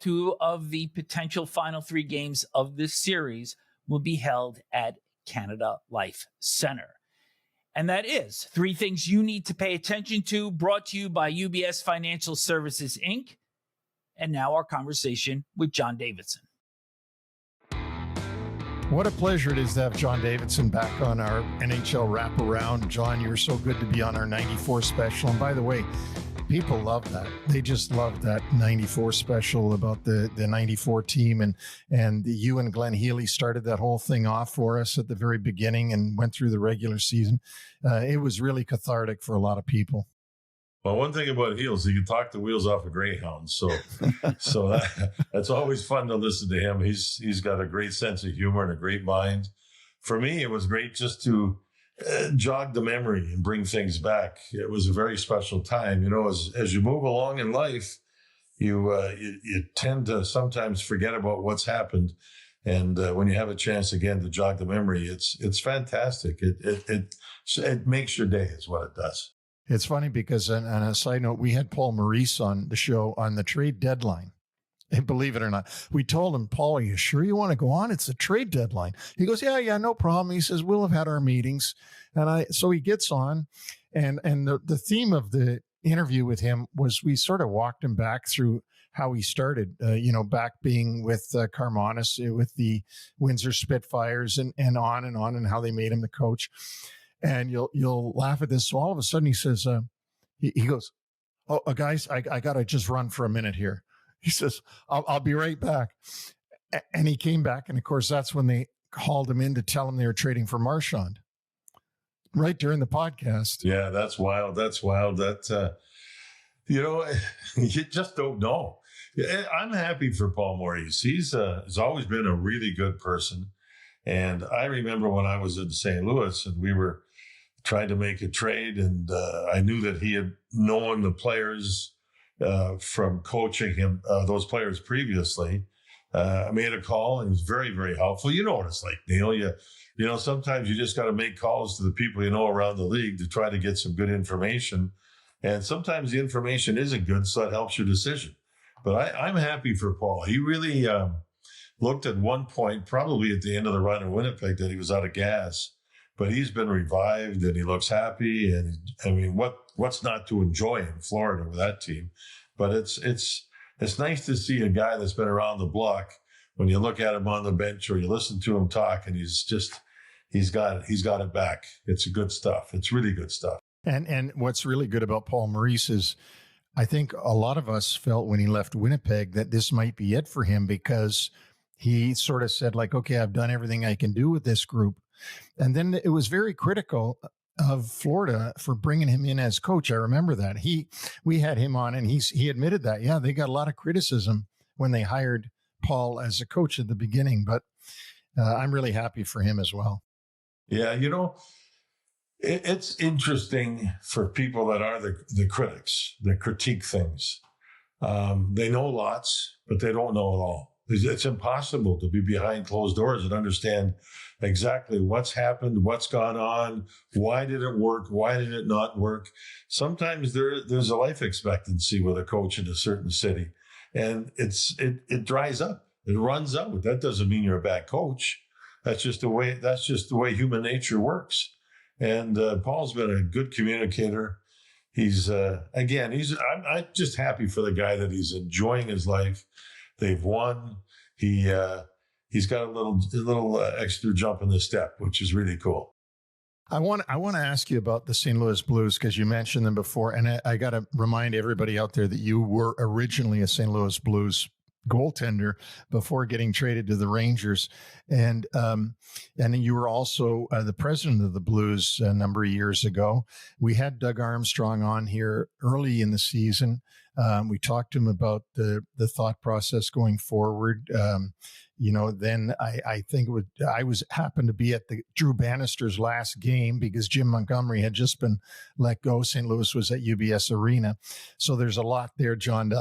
2 of the potential final 3 games of this series will be held at Canada Life Centre. And that is 3 things you need to pay attention to, brought to you by UBS Financial Services, Inc. And now our conversation with John Davidson. What a pleasure it is to have John Davidson back on our NHL Wraparound. John, you're so good to be on our 94 special. And by the way, people love that. They just love that 94 special about the 94 team. And you and Glen Healy started that whole thing off for us at the very beginning and went through the regular season. It was really cathartic for a lot of people. Well, one thing about Heels, he can talk the wheels off a greyhound. So that's always fun to listen to him. He's got a great sense of humor and a great mind. For me, it was great just to jog the memory and bring things back. It was a very special time. You know, as you move along in life, you tend to sometimes forget about what's happened. And when you have a chance again to jog the memory, it's fantastic. It makes your day is what it does. It's funny because on a side note, we had Paul Maurice on the show on the trade deadline. And believe it or not, we told him, Paul, are you sure you want to go on? It's a trade deadline. He goes, yeah, no problem. He says, we'll have had our meetings. So he gets on. And the theme of the interview with him was we sort of walked him back through how he started, back being with Carmanis, with the Windsor Spitfires and on and how they made him the coach. And you'll laugh at this. So all of a sudden he says, he goes, oh, guys, I got to just run for a minute here. He says, I'll be right back. And he came back. And of course, that's when they called him in to tell him they were trading for Marchand right during the podcast. Yeah, that's wild. That, you just don't know. I'm happy for Paul Maurice. He's always been a really good person. And I remember when I was in St. Louis and we were trying to make a trade, and I knew that he had known the players from coaching him, those players previously. I made a call and he was very, very helpful. You know what it's like, Neil. You know, sometimes you just got to make calls to the people you know around the league to try to get some good information. And sometimes the information isn't good, so that helps your decision. But I'm happy for Paul. He really looked at one point, probably at the end of the run in Winnipeg, that he was out of gas. But he's been revived and he looks happy. And I mean, what's not to enjoy in Florida with that team? But it's nice to see a guy that's been around the block when you look at him on the bench or you listen to him talk, and he's got it back. It's good stuff. It's really good stuff. And what's really good about Paul Maurice is, I think a lot of us felt when he left Winnipeg that this might be it for him, because he sort of said, like, okay, I've done everything I can do with this group. And then it was very critical of Florida for bringing him in as coach. I remember that. We had him on and he admitted that, yeah, they got a lot of criticism when they hired Paul as a coach at the beginning, but I'm really happy for him as well. Yeah, it's interesting for people that are the critics, that critique things. They know lots, but they don't know it all. It's impossible to be behind closed doors and understand exactly what's happened, what's gone on, why did it work, why did it not work. Sometimes there's a life expectancy with a coach in a certain city, and it dries up, it runs out. That doesn't mean you're a bad coach. That's just the way human nature works. And Paul's been a good communicator. I'm just happy for the guy that he's enjoying his life. They've won. He's got a little extra jump in the step, which is really cool. I want to ask you about the St. Louis Blues, because you mentioned them before, and I got to remind everybody out there that you were originally a St. Louis Blues goaltender before getting traded to the Rangers, and you were also the president of the Blues a number of years ago. We had Doug Armstrong on here early in the season. We talked to him about the thought process going forward. Then I think I happened to be at the Drew Bannister's last game because Jim Montgomery had just been let go. St. Louis was at UBS Arena, so there's a lot there, John,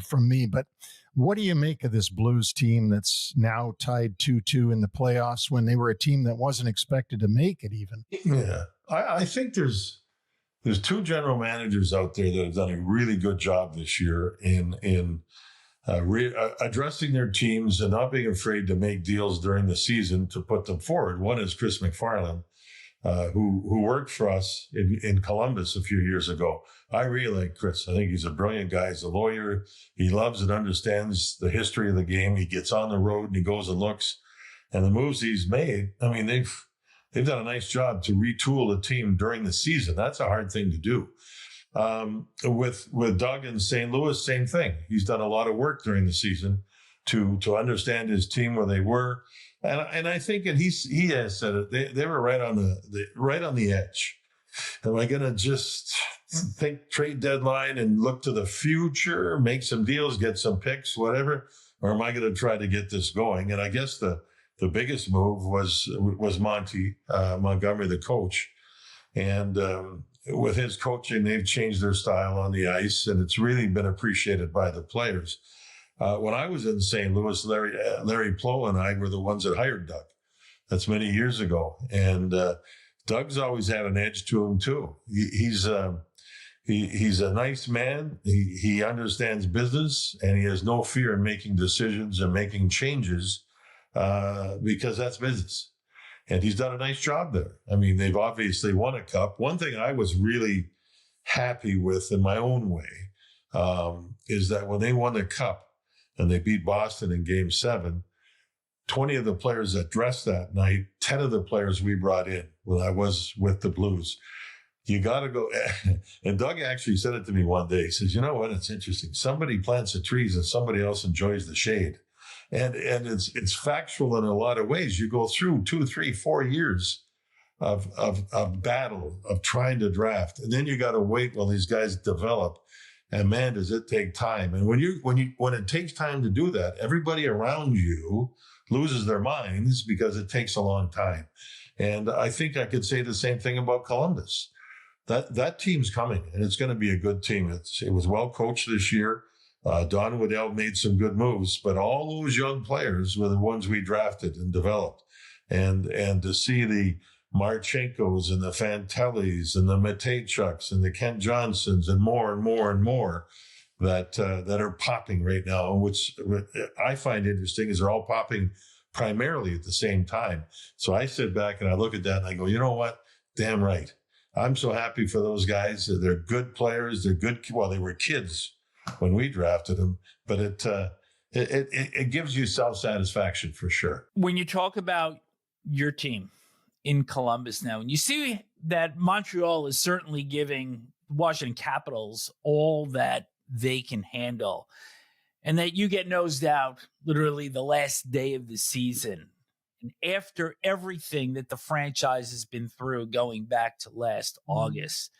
from me. But what do you make of this Blues team that's now tied 2-2 in the playoffs when they were a team that wasn't expected to make it even? Yeah, I think there's two general managers out there that have done a really good job this year in addressing their teams and not being afraid to make deals during the season to put them forward. One is Chris McFarland, who worked for us in Columbus a few years ago. I really like Chris. I think he's a brilliant guy. He's a lawyer. He loves and understands the history of the game. He gets on the road and he goes and looks. And the moves he's made, I mean, they've done a nice job to retool the team during the season. That's a hard thing to do. With Doug in St. Louis, same thing. He's done a lot of work during the season to understand his team where they were. And I think, and he has said it, they were right on the edge. Am I going to just think trade deadline and look to the future, make some deals, get some picks, whatever? Or am I going to try to get this going? And I guess the biggest move was Montgomery, the coach. And with his coaching, they've changed their style on the ice, and it's really been appreciated by the players. When I was in St. Louis, Larry Plow and I were the ones that hired Doug. That's many years ago. And Doug's always had an edge to him, too. He's a nice man. He understands business, and he has no fear in making decisions and making changes because that's business. And he's done a nice job there. I mean, they've obviously won a cup. One thing I was really happy with in my own way is that when they won the cup and they beat Boston in Game 7, 20 of the players that dressed that night, 10 of the players we brought in when I was with the Blues. You got to go. And Doug actually said it to me one day. He says, you know what? It's interesting. Somebody plants the trees and somebody else enjoys the shade. And it's factual in a lot of ways. You go through 2, 3, 4 years of battle, of trying to draft. And then you got to wait while these guys develop. And man, does it take time. And when it takes time to do that, everybody around you loses their minds because it takes a long time. And I think I could say the same thing about Columbus. That team's coming, and it's going to be a good team. It was well coached this year. Don Waddell made some good moves, but all those young players were the ones we drafted and developed. And to see the Marchenkos and the Fantillis and the Mateychuks and the Kent Johnsons and more and more and more that are popping right now, which I find interesting is they're all popping primarily at the same time. So I sit back and I look at that and I go, you know what? Damn right. I'm so happy for those guys. They're good players. They're good. Well, they were kids when we drafted them, but it gives you self-satisfaction for sure. When you talk about your team in Columbus now, and you see that Montreal is certainly giving Washington Capitals all that they can handle, and that you get nosed out literally the last day of the season, and after everything that the franchise has been through going back to last August,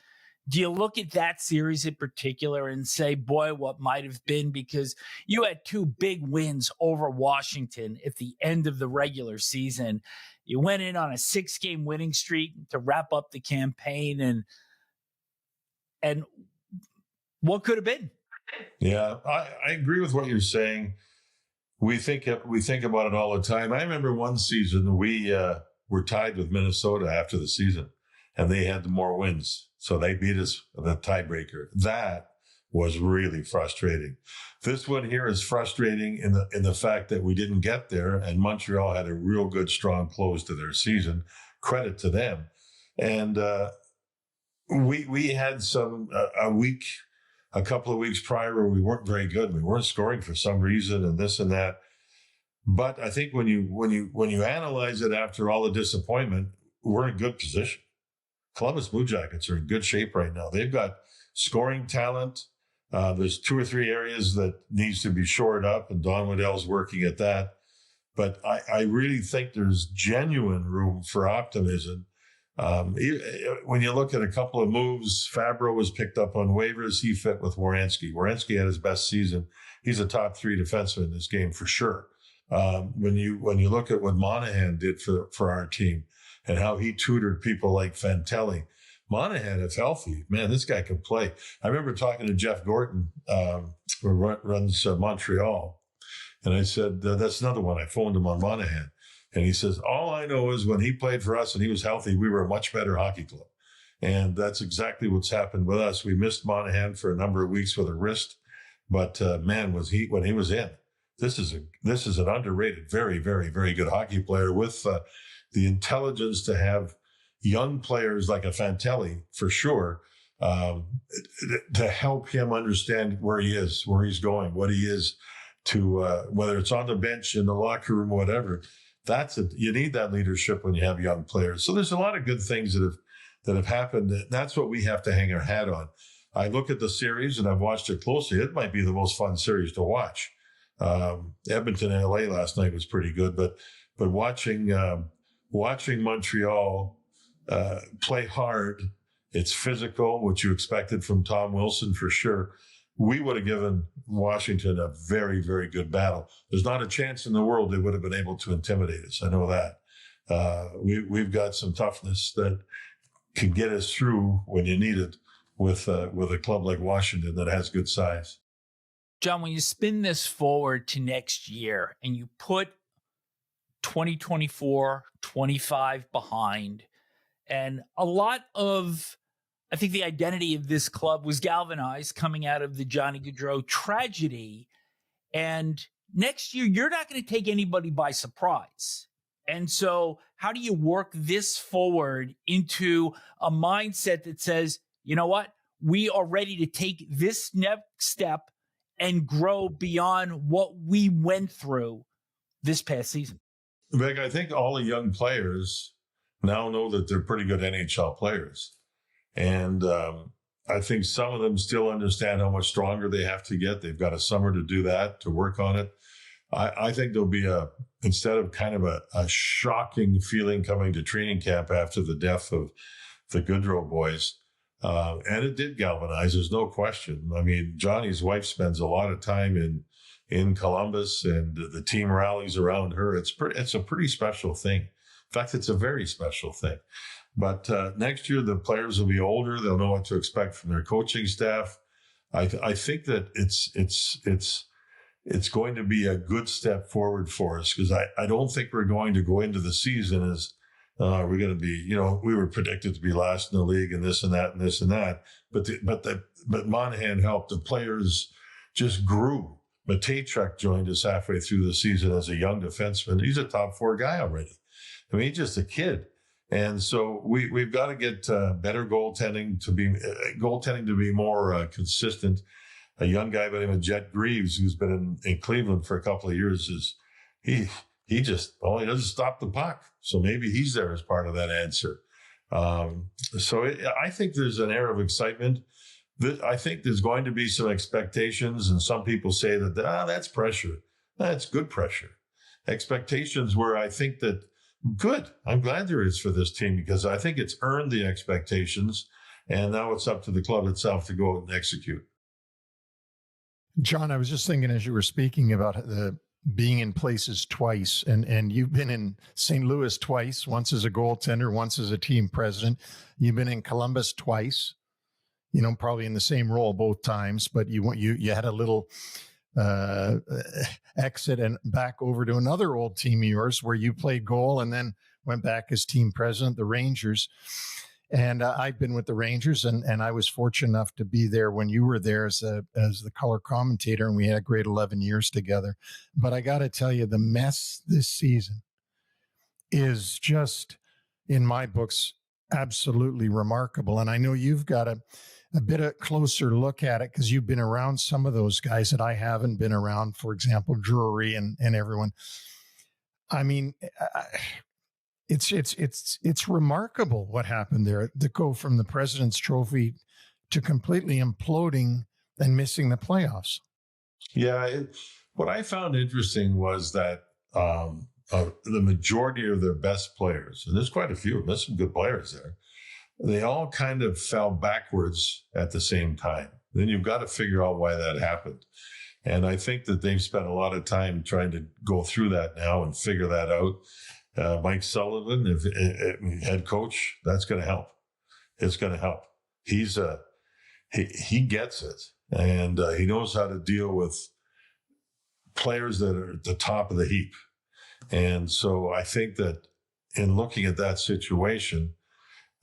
do you look at that series in particular and say, boy, what might have been? Because you had 2 big wins over Washington at the end of the regular season. You went in on a 6-game winning streak to wrap up the campaign, and what could have been? Yeah, I agree with what you're saying. We think about it all the time. I remember one season we were tied with Minnesota after the season, and they had more wins. So they beat us the tiebreaker. That was really frustrating. This one here is frustrating in the fact that we didn't get there, and Montreal had a real good, strong close to their season. Credit to them. And we had a couple of weeks prior where we weren't very good. We weren't scoring for some reason, and this and that. But I think when you analyze it after all the disappointment, we're in good position. Columbus Blue Jackets are in good shape right now. They've got scoring talent. There's 2 or 3 areas that needs to be shored up, and Don Waddell's working at that. But I really think there's genuine room for optimism. When you look at a couple of moves, Fabro was picked up on waivers. He fit with Werenski. Werenski had his best season. He's a top 3 defenseman in this game for sure. When you look at what Monahan did for our team and how he tutored people like Fantilli, Monahan, if healthy, man, this guy can play. I remember talking to Jeff Gorton, who runs Montreal, and I said, that's another one. I phoned him on Monahan. And he says, all I know is when he played for us and he was healthy, we were a much better hockey club. And that's exactly what's happened with us. We missed Monahan for a number of weeks with a wrist, But man, when he was in. This is an underrated, very, very, very good hockey player with the intelligence to have young players like a Fantilli, for sure, to help him understand where he is, where he's going, what he is, to whether it's on the bench, in the locker room, whatever. You need that leadership when you have young players. So there's a lot of good things that have happened. That's what we have to hang our hat on. I look at the series and I've watched it closely. It might be the most fun series to watch. Edmonton and LA last night was pretty good, but watching Montreal play hard, it's physical, which you expected from Tom Wilson for sure. We would have given Washington a very, very good battle. There's not a chance in the world they would have been able to intimidate us. I know that. We've got some toughness that can get us through when you need it with a club like Washington that has good size. John, when you spin this forward to next year and you put 2024, 25 behind, and a lot of, I think the identity of this club was galvanized coming out of the Johnny Gaudreau tragedy. And next year, you're not going to take anybody by surprise. And so how do you work this forward into a mindset that says, you know what, we are ready to take this next step and grow beyond what we went through this past season? Vic, I think all the young players now know that they're pretty good NHL players. And I think some of them still understand how much stronger they have to get. They've got a summer to do that, to work on it. I think there'll be instead of kind of a shocking feeling coming to training camp after the death of the Gaudreau boys, and it did galvanize, there's no question. I mean, Johnny's wife spends a lot of time in Columbus, and the team rallies around her. It's a pretty special thing. In fact, it's a very special thing. But next year, the players will be older. They'll know what to expect from their coaching staff. I think that it's going to be a good step forward for us, because I don't think we're going to go into the season as we're going to be, we were predicted to be last in the league and this and that and this and that. But Monahan helped. The players just grew. Mateychuk joined us halfway through the season as a young defenseman. He's a top 4 guy already. I mean, he's just a kid. And so we've got to get better goaltending to be more consistent. A young guy by the name of Jet Greaves, who's been in Cleveland for a couple of years, he doesn't stop the puck. So maybe he's there as part of that answer. I think there's an air of excitement. I think there's going to be some expectations, and some people say that that's pressure. That's good pressure. Expectations where I think that good. I'm glad there is for this team, because I think it's earned the expectations, and now it's up to the club itself to go and execute. John, I was just thinking as you were speaking about the being in places twice, and you've been in St. Louis twice, once as a goaltender, once as a team president. You've been in Columbus twice, probably in the same role both times, but you had a little exit and back over to another old team of yours where you played goal and then went back as team president, the Rangers. And I've been with the Rangers, and I was fortunate enough to be there when you were there as the color commentator, and we had a great 11 years together. But I got to tell you, the mess this season is just, in my books, absolutely remarkable. And I know you've got a bit of closer look at it, because you've been around some of those guys that I haven't been around, for example, Drury and everyone. I mean, it's remarkable what happened there to go from the President's Trophy to completely imploding and missing the playoffs. Yeah. What I found interesting was that the majority of their best players, and there's quite a few, there's some good players there, they all kind of fell backwards at the same time. Then you've got to figure out why that happened. And I think that they've spent a lot of time trying to go through that now and figure that out. Mike Sullivan, if head coach, that's going to help. It's going to help. He gets it, and he knows how to deal with players that are at the top of the heap. And so I think that in looking at that situation,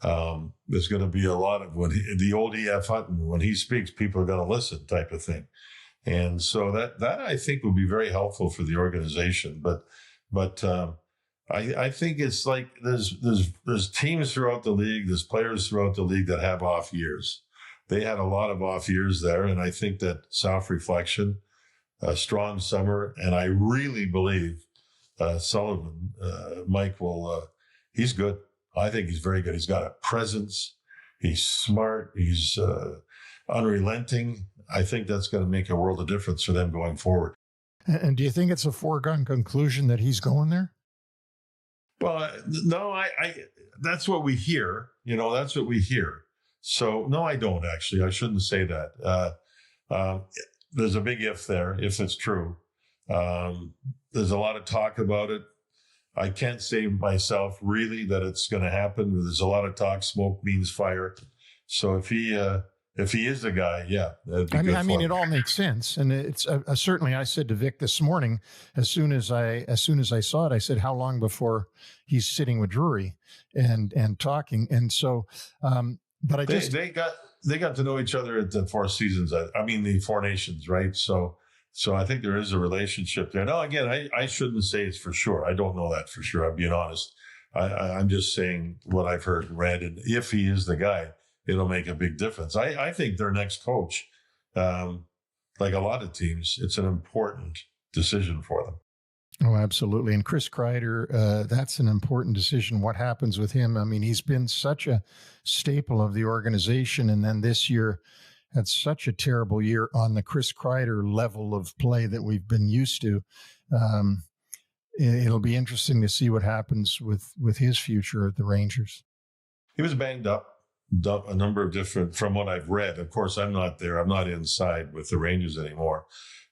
there's going to be a lot of the old E.F. Hutton, when he speaks, people are going to listen type of thing. And so that I think will be very helpful for the organization. But I think it's like there's teams throughout the league, there's players throughout the league that have off years. They had a lot of off years there, and I think that self-reflection, a strong summer, and I really believe Sullivan, Mike he's good. I think he's very good. He's got a presence. He's smart. He's unrelenting. I think that's going to make a world of difference for them going forward. And do you think it's a foregone conclusion that he's going there? Well, no, I that's what we hear. That's what we hear. So, no, I don't actually. I shouldn't say that. There's a big if there, if it's true. There's a lot of talk about it. I can't say myself really that it's going to happen. There's a lot of talk. Smoke means fire. So if he is the guy, yeah, that'd be good. I mean, it all makes sense, and it's certainly. I said to Vic this morning, as soon as I saw it, I said, "How long before he's sitting with Drury and talking?" And so, but they got to know each other at the Four Seasons. The Four Nations, right? So I think there is a relationship there. Now, again, I shouldn't say it's for sure. I don't know that for sure. I'm being honest. I'm just saying what I've heard and read, and if he is the guy, it'll make a big difference. I think their next coach, like a lot of teams, it's an important decision for them. Oh, absolutely. And Chris Kreider, that's an important decision. What happens with him? I mean, he's been such a staple of the organization. And then this year had such a terrible year on the Chris Kreider level of play that we've been used to. It'll be interesting to see what happens with his future at the Rangers. He was banged up a number of different, from what I've read. Of course, I'm not there. I'm not inside with the Rangers anymore,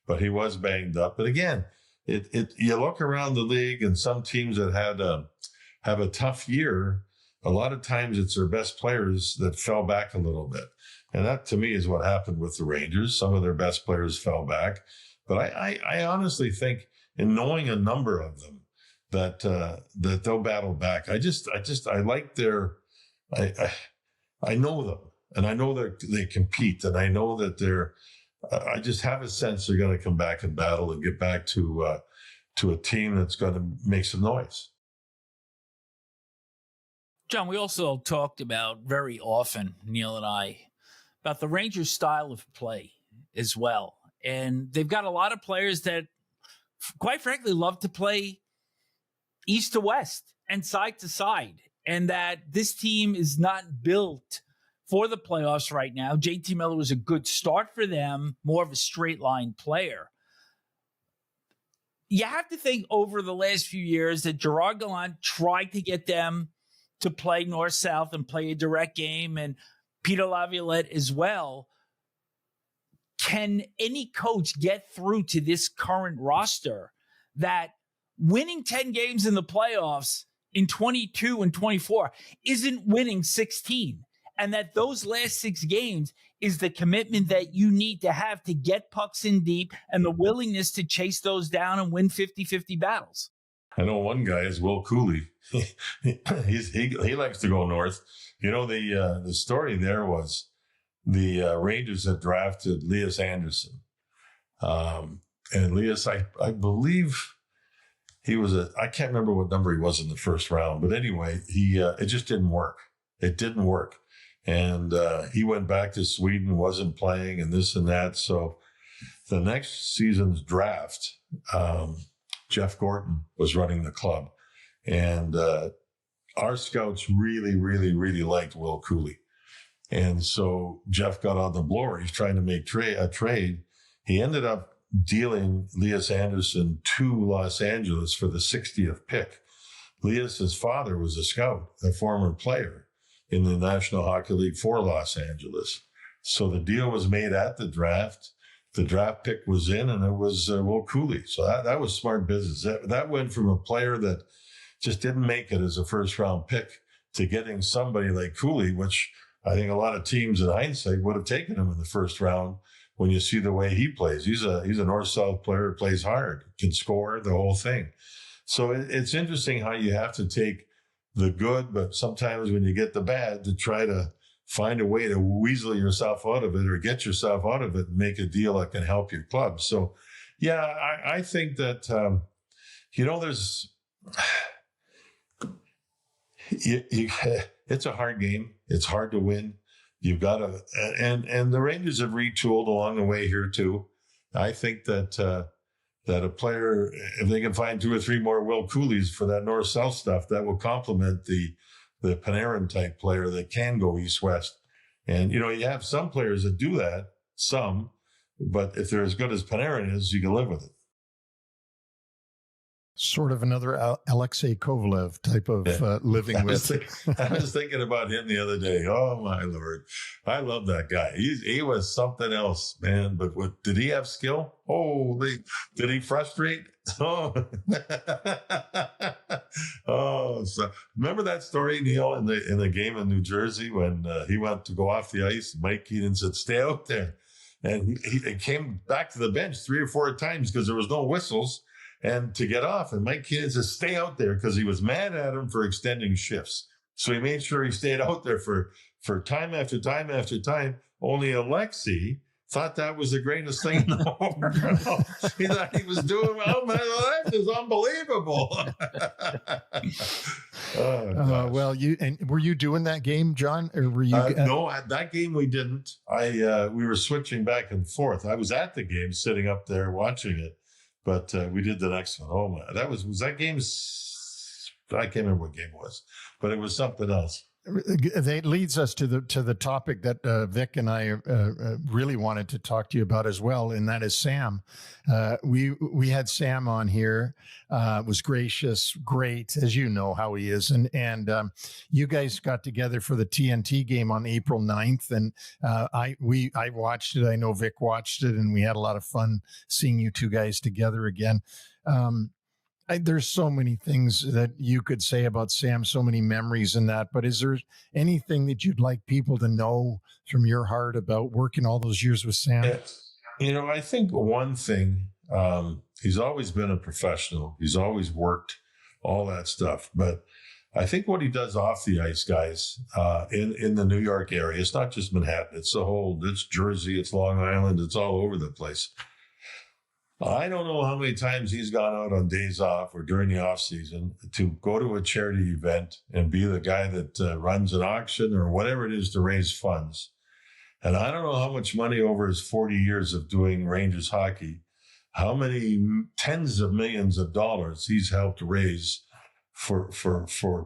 but he was banged up. But again, you look around the league, and some teams that have a tough year, a lot of times it's their best players that fell back a little bit. And that, to me, is what happened with the Rangers. Some of their best players fell back. But I honestly think, in knowing a number of them, that they'll battle back. I like their, I know them, and I know that they compete, and I know that I just have a sense they're going to come back and battle and get back to a team that's going to make some noise. John, we also talked about very often, Neil and I, about the Rangers' style of play as well. And they've got a lot of players that, quite frankly, love to play east to west and side to side. And that this team is not built for the playoffs right now. JT Miller was a good start for them, more of a straight line player. You have to think over the last few years that Gerard Gallant tried to get them to play north-south and play a direct game, and Peter Laviolette as well. Can any coach get through to this current roster that winning 10 games in the playoffs in 22 and 24 isn't winning 16, and that those last 6 games is the commitment that you need to have to get pucks in deep and the willingness to chase those down and win 50-50 battles? I know one guy is Will Cooley. he likes to go north. The story there was the Rangers had drafted Lias Andersson. And Lias, I believe he was I can't remember what number he was in the first round, but anyway, it just didn't work. It didn't work. And he went back to Sweden, wasn't playing, and this and that. So the next season's draft, Jeff Gorton was running the club. And our scouts really, really, really liked Will Cooley. And so Jeff got on the blower. He's trying to make a trade. He ended up dealing Lias Andersson to Los Angeles for the 60th pick. Lias's father was a scout, a former player in the National Hockey League for Los Angeles. So the deal was made at the draft. The draft pick was in, and it was Will Cooley. So that was smart business. That went from a player that just didn't make it as a first-round pick to getting somebody like Cooley, which I think a lot of teams in hindsight would have taken him in the first round when you see the way he plays. He's a north-south player, plays hard, can score, the whole thing. So it's interesting how you have to take the good, but sometimes when you get the bad, to try to find a way to weasel yourself out of it or get yourself out of it and make a deal that can help your club. So, yeah, I think that, there's, it's a hard game. It's hard to win. You've got to, and the Rangers have retooled along the way here too. I think that a player, if they can find 2 or 3 more Will Coolies for that north-south stuff, that will complement the Panarin type player that can go east-west. And, you have some players that do that, but if they're as good as Panarin is, you can live with it. Sort of another Alexei Kovalev type of living with. I was thinking about him the other day. Oh, my Lord. I love that guy. He was something else, man. But did he have skill? Holy, did he frustrate? Oh, so remember that story, Neil, in the game in New Jersey when he went to go off the ice? Mike Keenan said, "Stay out there." And he came back to the bench 3 or 4 times because there was no whistles. And to get off, and Mike Keenan says, "Stay out there," because he was mad at him for extending shifts. So he made sure he stayed out there for time after time after time. Only Alexei thought that was the greatest thing in the whole world. He thought he was doing, oh, my life is unbelievable. Well, were you doing that game, John, or were you? No, at that game we didn't. We were switching back and forth. I was at the game, sitting up there watching it. But we did the next one. Oh, my. Was that game? I can't remember what game it was, but it was something else. That leads us to the topic that Vic and I really wanted to talk to you about as well, and that is Sam. We had Sam on here. Was gracious, great, as you know how he is, and you guys got together for the TNT game on April 9th, and I watched it. I know Vic watched it, and we had a lot of fun seeing you two guys together again. There's so many things that you could say about Sam, so many memories in that, but is there anything that you'd like people to know from your heart about working all those years with Sam? I think one thing, he's always been a professional. He's always worked, all that stuff. But I think what he does off the ice, guys, in the New York area, it's not just Manhattan, it's Jersey, it's Long Island, it's all over the place. I don't know how many times he's gone out on days off or during the off season to go to a charity event and be the guy that runs an auction or whatever it is to raise funds. And I don't know how much money over his 40 years of doing Rangers hockey, how many tens of millions of dollars he's helped raise for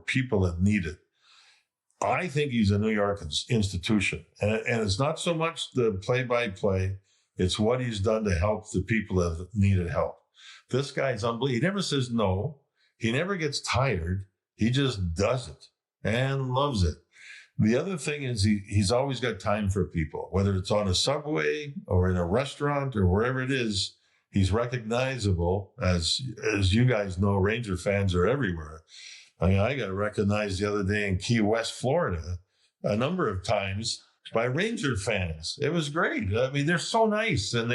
people that need it. I think he's a New York institution. And it's not so much the play-by-play. It's what he's done to help the people that needed help. This guy's unbelievable. He never says no. He never gets tired. He just does it and loves it. The other thing is he's always got time for people, whether it's on a subway or in a restaurant or wherever it is. He's recognizable, as you guys know, Ranger fans are everywhere. I mean, I got recognized the other day in Key West, Florida, a number of times by Ranger fans. It was great. I mean, they're so nice. And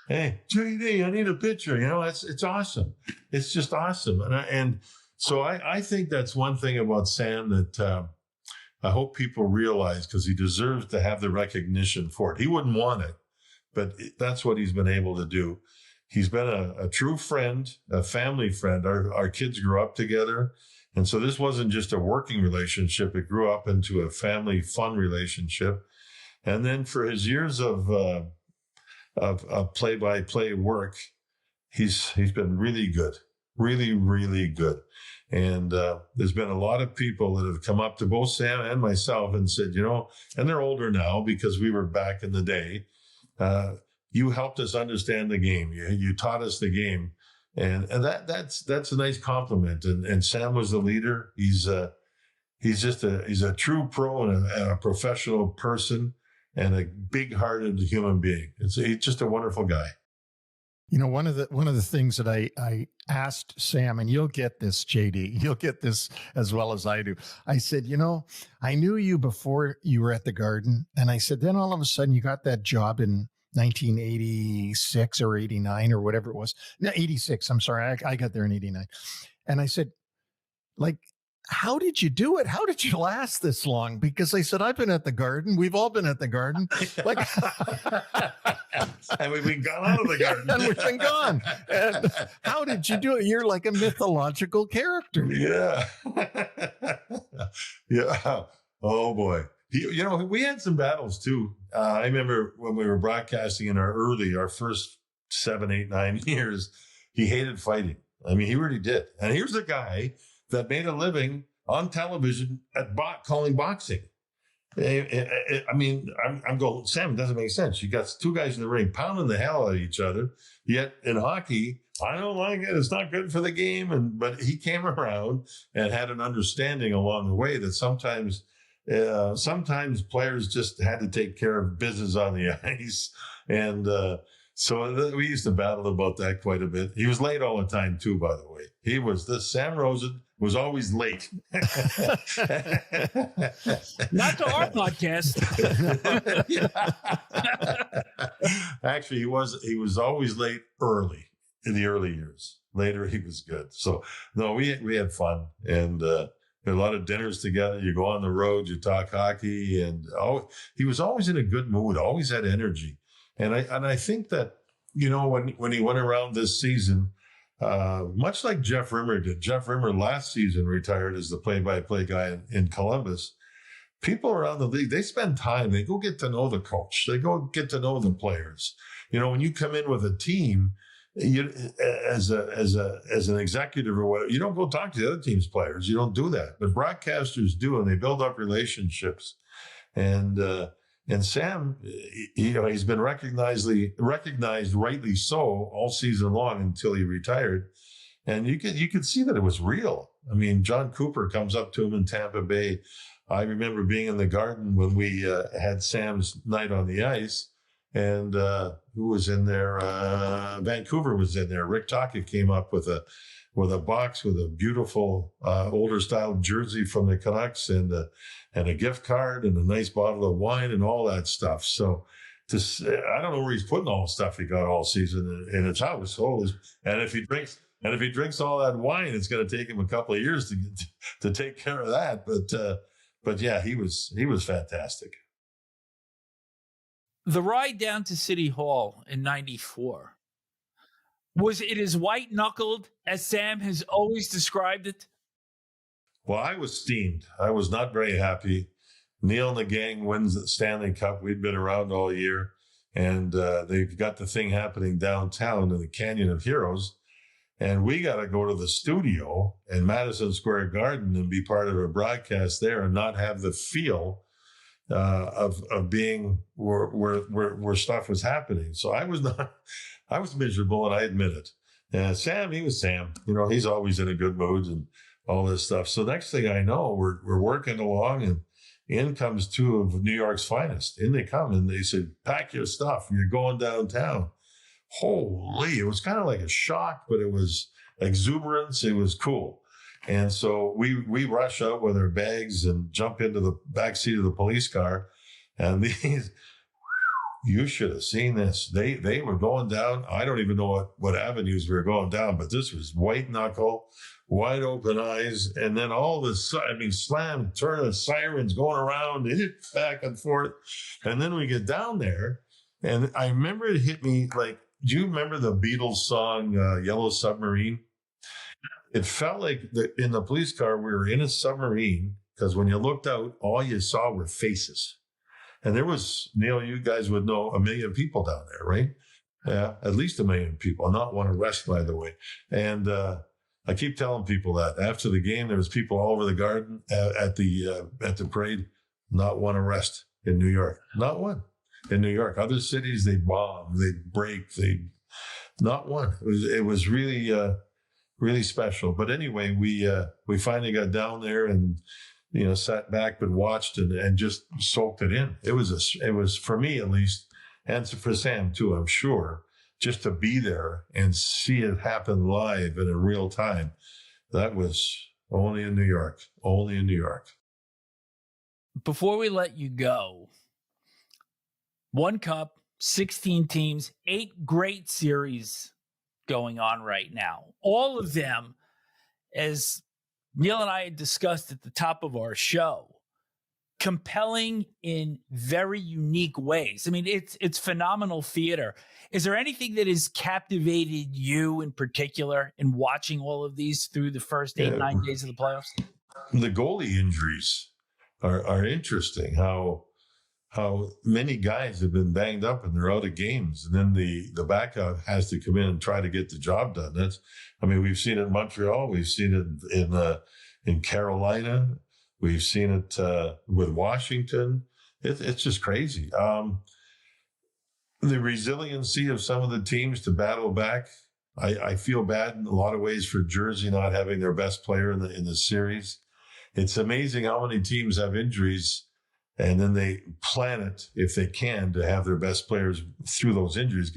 hey, JD, I need a picture. It's awesome. It's just awesome. And so I think that's one thing about Sam that I hope people realize, because he deserves to have the recognition for it. He wouldn't want it, but that's what he's been able to do. He's been a true friend, a family friend. Our kids grew up together. And so this wasn't just a working relationship. It grew up into a family fun relationship. And then for his years of play-by-play work, he's been really good, really, really good. And there's been a lot of people that have come up to both Sam and myself and said, and they're older now because we were back in the day. You helped us understand the game. You taught us the game. And that's a nice compliment. And Sam was the leader. He's a true pro and a professional person and a big-hearted human being. He's just a wonderful guy. One of the things that I asked Sam, and you'll get this, JD, you'll get this as well as I do. I said, I knew you before you were at the Garden, and I said, then all of a sudden you got that job in 1986 or 89 or whatever it was. No, 86. I'm sorry. I got there in 89. And I said, how did you do it? How did you last this long? Because I said, I've been at the Garden. We've all been at the Garden. Like, and we've been gone out of the Garden. And we've been gone. And how did you do it? You're like a mythological character. Yeah. Yeah. Oh, boy. We had some battles, too. I remember when we were broadcasting in our first 7, 8, 9 years, he hated fighting. I mean, he really did. And here's a guy that made a living on television at calling boxing. I mean, I'm going, Sam, it doesn't make sense. You got two guys in the ring pounding the hell out of each other. Yet in hockey, I don't like it. It's not good for the game. But he came around and had an understanding along the way that sometimes players just had to take care of business on the ice. And so we used to battle about that quite a bit. He was late all the time, too, by the way. Sam Rosen was always late. Not to our podcast. Actually, he was always late early in the early years. Later, he was good. So, no, we had fun. And a lot of dinners together. You go on the road, you talk hockey. And he was always in a good mood, always had energy. And I think that, when he went around this season, much like Jeff Rimmer did. Jeff Rimmer last season retired as the play-by-play guy in Columbus. People around the league, they spend time. They go get to know the coach. They go get to know the players. When you come in with a team, as an executive or whatever, you don't go talk to the other team's players. You don't do that. But broadcasters do, and they build up relationships. And Sam, he's been recognized rightly so all season long until he retired. And you could see that it was real. I mean, John Cooper comes up to him in Tampa Bay. I remember being in the Garden when we had Sam's night on the ice. And who was in there? Vancouver was in there. Rick Tocchet came up with a box with a beautiful older style jersey from the Canucks and a gift card and a nice bottle of wine and all that stuff. So I don't know where he's putting all the stuff he got all season in his household. And if he drinks all that wine, it's going to take him a couple of years to take care of that. But yeah, he was fantastic. The ride down to City Hall in '94. Was it as white-knuckled as Sam has always described it? Well, I was steamed. I was not very happy. Neil and the gang wins the Stanley Cup. We'd been around all year, and they've got the thing happening downtown in the Canyon of Heroes, and we got to go to the studio in Madison Square Garden and be part of a broadcast there and not have the feel of being where stuff was happening. So I was miserable, and I admit it. And Sam, he was Sam. He's always in a good mood and all this stuff. So next thing I know, we're working along, and in comes two of New York's finest. In they come, and they said, "Pack your stuff. You're going downtown." Holy! It was kind of like a shock, but it was exuberance. It was cool. And so we rush out with our bags and jump into the back seat of the police car. And these, you should have seen this. They were going down. I don't even know what avenues we were going down, but this was white knuckle, wide open eyes. And then all this, slam, turn, sirens going around, back and forth. And then we get down there. And I remember it hit me like, do you remember the Beatles song, Yellow Submarine? It felt like in the police car, we were in a submarine, because when you looked out, all you saw were faces. And there was, Neil, you guys would know, 1 million people down there, right? Yeah, at least 1 million people, not one arrest, by the way. And I keep telling people that after the game, there was people all over the Garden at the parade, not one arrest in New York, not one in New York. Other cities, they bomb, they break, not one. It was really, really special. But anyway, we finally got down there and sat back but watched and just soaked it in. It was for me at least, and for Sam too, I'm sure, just to be there and see it happen live and in real time. That was only in New York. Only in New York. Before we let you go, 1 cup, 16 teams, 8 great series going on right now. All of them as Neil and I had discussed at the top of our show, compelling in very unique ways. I mean, it's phenomenal theater. Is there anything that has captivated you in particular in watching all of these through the first 9 days of the playoffs? The goalie injuries are interesting. How many guys have been banged up and they're out of games, and then the backup has to come in and try to get the job done. We've seen it in Montreal, we've seen it in Carolina, we've seen it with Washington. It's just crazy. The resiliency of some of the teams to battle back. I feel bad in a lot of ways for Jersey not having their best player in the series. It's amazing how many teams have injuries, and then they plan it, if they can, to have their best players through those injuries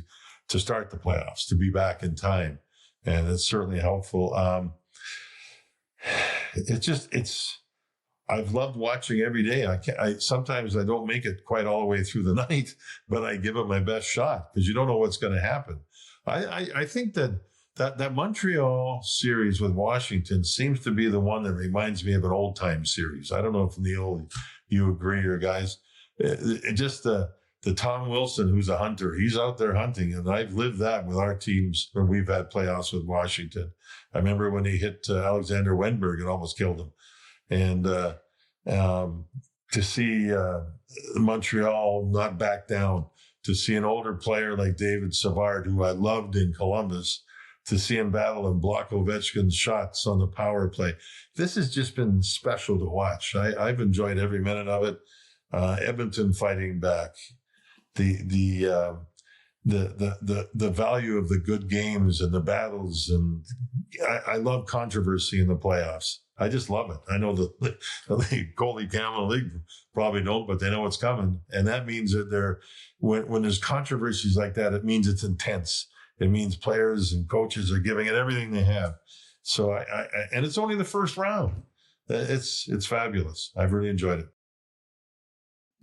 to start the playoffs, to be back in time. And it's certainly helpful. I've loved watching every day. Sometimes I don't make it quite all the way through the night, but I give it my best shot because you don't know what's going to happen. I think that Montreal series with Washington seems to be the one that reminds me of an old time series. I don't know if Neil, you agree, or guys. Just the Tom Wilson, who's a hunter, he's out there hunting, and I've lived that with our teams when we've had playoffs with Washington. I remember when he hit Alexander Wenberg and almost killed him. And to see Montreal not back down, to see an older player like David Savard, who I loved in Columbus, to see him battle and block Ovechkin's shots on the power play. This has just been special to watch. I've enjoyed every minute of it. Edmonton fighting back, the value of the good games and the battles, and I love controversy in the playoffs. I just love it. I know the goalie camera league probably don't, but they know it's coming, and that means that when there's controversies like that, it means it's intense. It means players and coaches are giving it everything they have. So and it's only the first round. It's fabulous. I've really enjoyed it.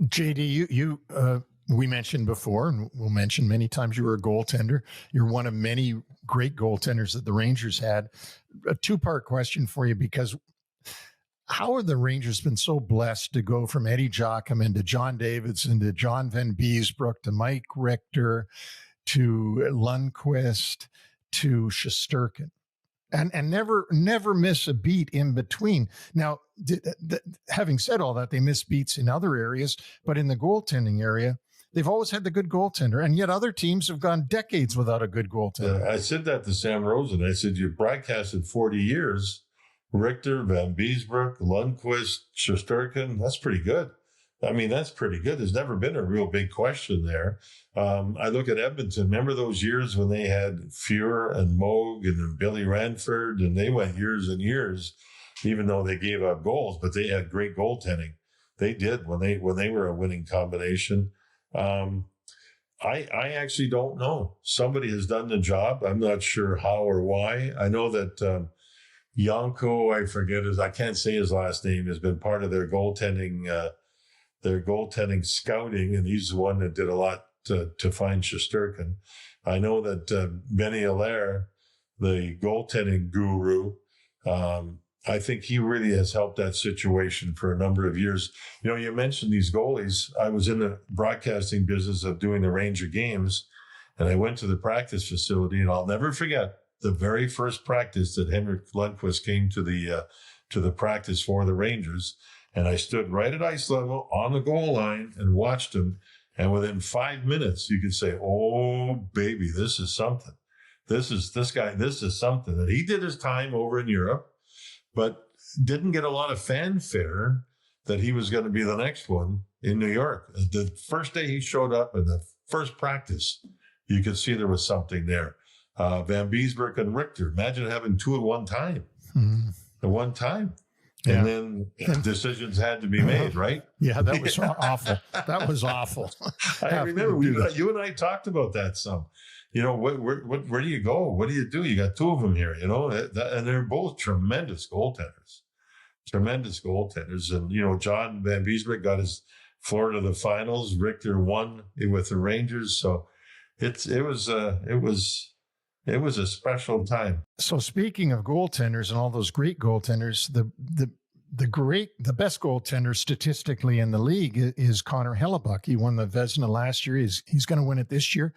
JD, you we mentioned before, and we'll mention many times, you were a goaltender. You're one of many great goaltenders that the Rangers had. A two-part question for you, because how have the Rangers been so blessed to go from Eddie Giacomin to John Davidson to John Van Beesbrook to Mike Richter to Lundqvist to Shesterkin, and never miss a beat in between. Now, having said all that, they miss beats in other areas, but in the goaltending area, they've always had the good goaltender, and yet other teams have gone decades without a good goaltender. I said that to Sam Rosen. I said, you broadcasted 40 years, Richter, Van Beesbrook, Lundqvist, Shesterkin. That's pretty good. I mean, that's pretty good. There's never been a real big question there. I look at Edmonton. Remember those years when they had Fuhr and Moog and Billy Ranford, and they went years and years, even though they gave up goals, but they had great goaltending. They did when they were a winning combination. I actually don't know. Somebody has done the job. I'm not sure how or why. I know that Janko, I can't say his last name, has been part of their goaltending scouting, and he's the one that did a lot to find Shesterkin. I know that Benny Allaire, the goaltending guru, I think he really has helped that situation for a number of years. You know, you mentioned these goalies. I was in the broadcasting business of doing the Ranger games, and I went to the practice facility, and I'll never forget the very first practice that Henrik Lundqvist came to the practice for the Rangers. And I stood right at ice level on the goal line and watched him. And within 5 minutes, you could say, "Oh, baby, this is something. This is something." And he did his time over in Europe, but didn't get a lot of fanfare that he was going to be the next one in New York. The first day he showed up in the first practice, you could see there was something there. Van Beesbrook and Richter. Imagine having two at one time. Mm-hmm. At one time. Yeah. And then decisions had to be made, right? Yeah, that was awful. That was awful. I remember you and I talked about that some. You know, where do you go? What do you do? You got two of them here, you know, and they're both tremendous goaltenders. And, you know, John Van Beesbrook got his Florida to the finals. Richter won with the Rangers. So it was It was a special time. So speaking of goaltenders and all those great goaltenders, the best goaltender statistically in the league is Connor Hellebuyck. He won the Vezina last year. He's going to win it this year.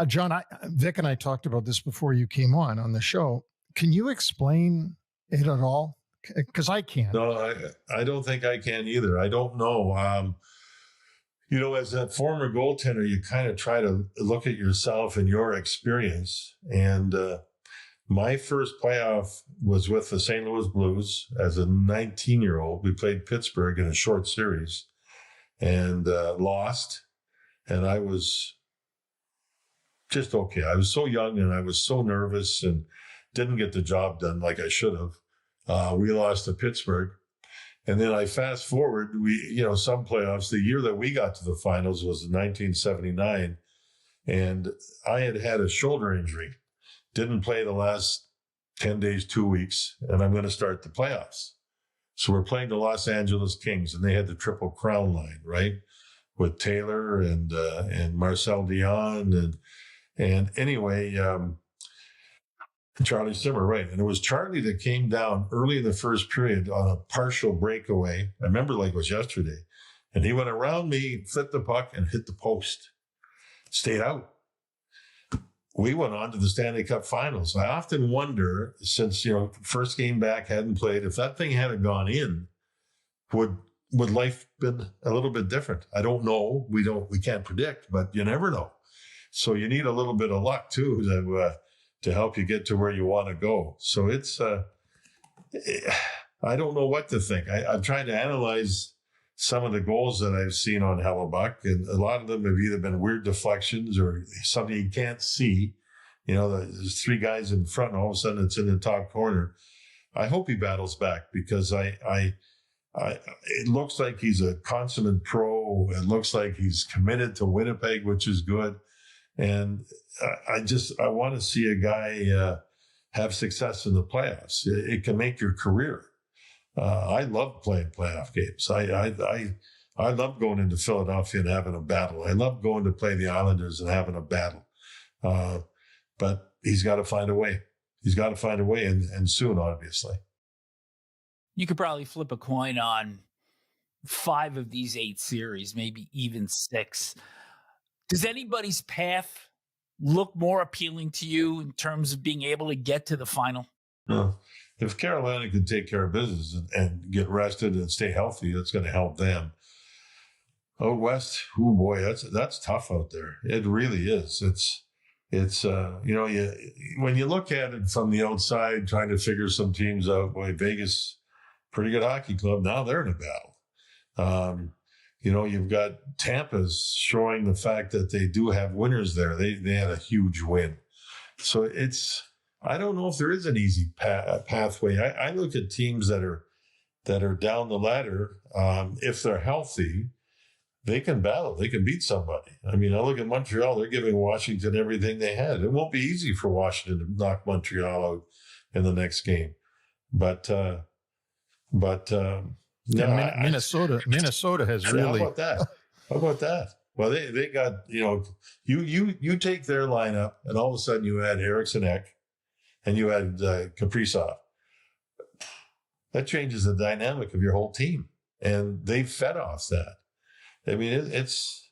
John, Vic and I talked about this before you came on the show. Can you explain it at all? Because I can't. No, I don't think I can either. I don't know. As a former goaltender, you kind of try to look at yourself and your experience. And my first playoff was with the St. Louis Blues as a 19-year-old. We played Pittsburgh in a short series and lost. And I was just okay. I was so young and I was so nervous and didn't get the job done like I should have. We lost to Pittsburgh. And then I fast forward, some playoffs, the year that we got to the finals was in 1979. And I had a shoulder injury, didn't play the last 10 days, 2 weeks, and I'm going to start the playoffs. So we're playing the Los Angeles Kings, and they had the Triple Crown line, right? With Taylor and Marcel Dion. And anyway, Charlie Simmer, right. And it was Charlie that came down early in the first period on a partial breakaway. I remember like it was yesterday. And he went around me, flipped the puck, and hit the post. Stayed out. We went on to the Stanley Cup Finals. I often wonder, since, first game back, hadn't played, if that thing hadn't gone in, would life been a little bit different? I don't know. We can't predict, but you never know. So you need a little bit of luck, too, to help you get to where you want to go. So it's, I don't know what to think. I'm trying to analyze some of the goals that I've seen on Hellebuyck, and a lot of them have either been weird deflections or something you can't see. There's three guys in front, and all of a sudden it's in the top corner. I hope he battles back because it looks like he's a consummate pro. It looks like he's committed to Winnipeg, which is good. And I want to see a guy have success in the playoffs. It can make your career. I love playing playoff games. I love going into Philadelphia and having a battle. I love going to play the Islanders and having a battle. But he's got to find a way. He's got to find a way, and soon, obviously. You could probably flip a coin on 5 of these 8 series, maybe even 6. Does anybody's path look more appealing to you in terms of being able to get to the final? No. If Carolina could take care of business and get rested and stay healthy, that's going to help them. Out west, oh boy, that's tough out there. It really is. It's when you look at it from the outside, trying to figure some teams out. Boy, Vegas, pretty good hockey club. Now they're in a battle. You've got Tampa's showing the fact that they do have winners there. They had a huge win. So I don't know if there is an easy pathway. I look at teams that are down the ladder. If they're healthy, they can battle. They can beat somebody. I mean, I look at Montreal. They're giving Washington everything they had. It won't be easy for Washington to knock Montreal out in the next game. But Minnesota has really. How about that? Well, they got, you take their lineup and all of a sudden you add Eriksson Ek and you add Kaprizov. That changes the dynamic of your whole team, and they fed off that. I mean, it's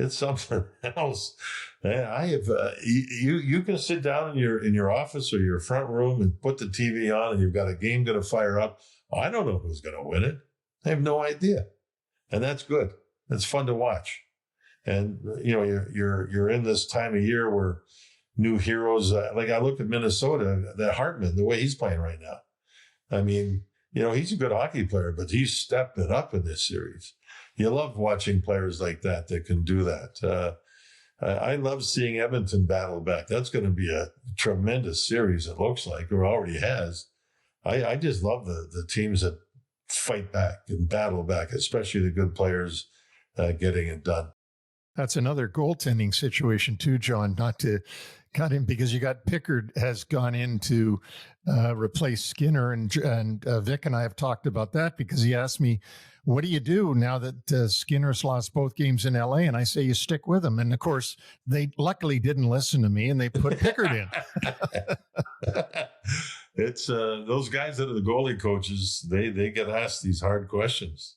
something else. I have you can sit down in your office or your front room and put the TV on, and you've got a game going to fire up. I don't know who's going to win it. I have no idea, and that's good. It's fun to watch, and you're in this time of year where new heroes. Like I look at Minnesota, that Hartman, the way he's playing right now. I mean, he's a good hockey player, but he's stepped it up in this series. You love watching players like that can do that. I love seeing Edmonton battle back. That's going to be a tremendous series, it looks like, or already has. I just love the teams that fight back and battle back, especially the good players getting it done. That's another goaltending situation too, John, not to cut him, because you got Pickard has gone in to replace Skinner, and Vic and I have talked about that, because he asked me, what do you do now that Skinner's lost both games in LA? And I say, you stick with him. And of course, they luckily didn't listen to me, and they put Pickard in. It's those guys that are the goalie coaches, they get asked these hard questions,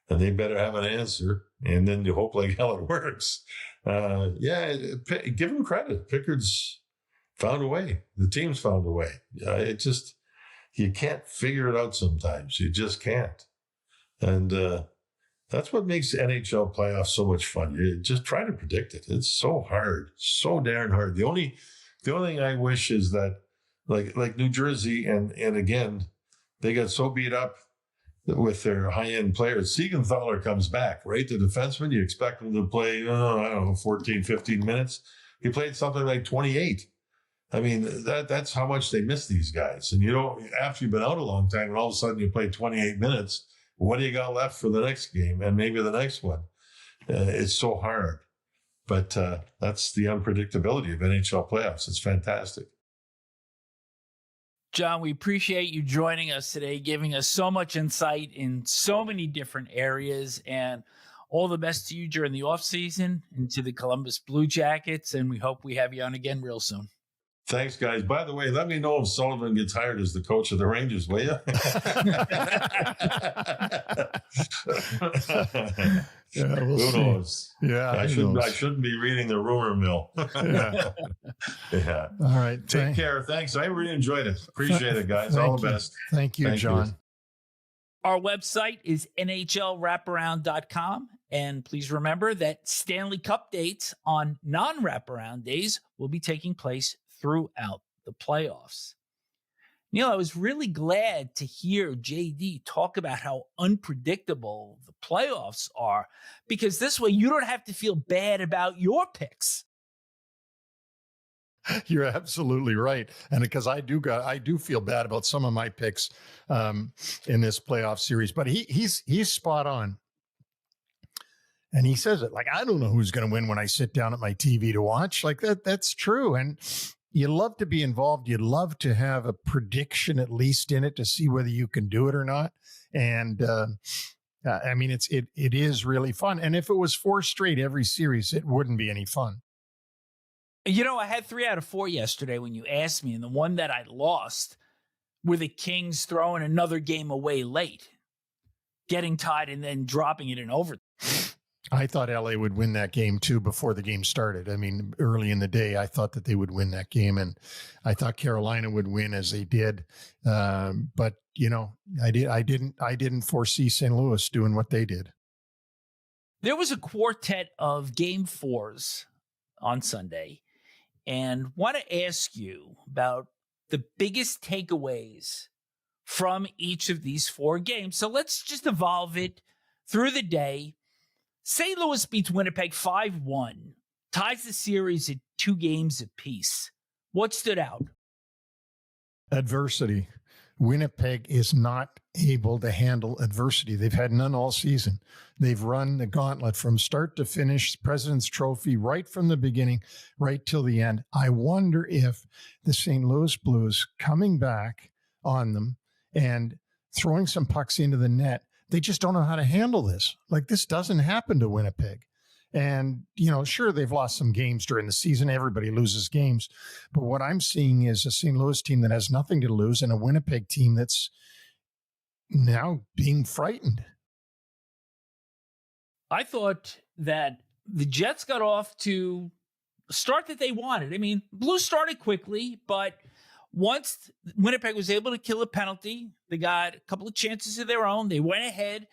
and they better have an answer, and then you hope like hell it works. Give him credit. Pickard's found a way. The team's found a way. You can't figure it out sometimes. You just can't. And that's what makes NHL playoffs so much fun. You just try to predict it. It's so hard, so darn hard. The only thing I wish is that, like New Jersey, and again, they got so beat up with their high-end players. Siegenthaler comes back, right? The defenseman, you expect him to play, 14, 15 minutes. He played something like 28. I mean, that's how much they miss these guys. And after you've been out a long time, and all of a sudden you play 28 minutes, what do you got left for the next game and maybe the next one? It's so hard. But that's the unpredictability of NHL playoffs. It's fantastic. John, we appreciate you joining us today, giving us so much insight in so many different areas, and all the best to you during the offseason and to the Columbus Blue Jackets. And we hope we have you on again real soon. Thanks, guys. By the way, let me know if Sullivan gets hired as the coach of the Rangers, will you? Who knows? Yeah, I shouldn't be reading the rumor mill. Yeah. All right. Take care. Thanks. I really enjoyed it. Appreciate it, guys. All the best. Thank you, John. Our website is NHLWraparound.com. And please remember that Stanley Cup dates on non-wraparound days will be taking place throughout the playoffs. Neil, I was really glad to hear JD talk about how unpredictable the playoffs are, because this way you don't have to feel bad about your picks. You're absolutely right. And because I do feel bad about some of my picks in this playoff series, but he's spot on. And he says it like, I don't know who's going to win when I sit down at my TV to watch. Like that's true. And you love to be involved. You'd love to have a prediction at least in it to see whether you can do it or not. And I mean, it is really fun. And if it was 4 straight every series, it wouldn't be any fun. I had 3 out of 4 yesterday when you asked me, and the one that I lost were the Kings throwing another game away late, getting tied and then dropping it in overtime. I thought LA would win that game too before the game started. I mean, early in the day, I thought that they would win that game, and I thought Carolina would win as they did. But I didn't foresee St. Louis doing what they did. There was a quartet of game 4s on Sunday, and want to ask you about the biggest takeaways from each of these 4 games. So let's just evolve it through the day. St. Louis beats Winnipeg 5-1, ties the series at 2 games apiece. What stood out? Adversity. Winnipeg is not able to handle adversity. They've had none all season. They've run the gauntlet from start to finish, President's Trophy, right from the beginning, right till the end. I wonder if the St. Louis Blues coming back on them and throwing some pucks into the net, they just don't know how to handle this. Like, this doesn't happen to Winnipeg. And, sure, they've lost some games during the season. Everybody loses games. But what I'm seeing is a St. Louis team that has nothing to lose and a Winnipeg team that's now being frightened. I thought that the Jets got off to a start that they wanted. I mean, Blues started quickly, but once Winnipeg was able to kill a penalty, they got a couple of chances of their own. They went ahead,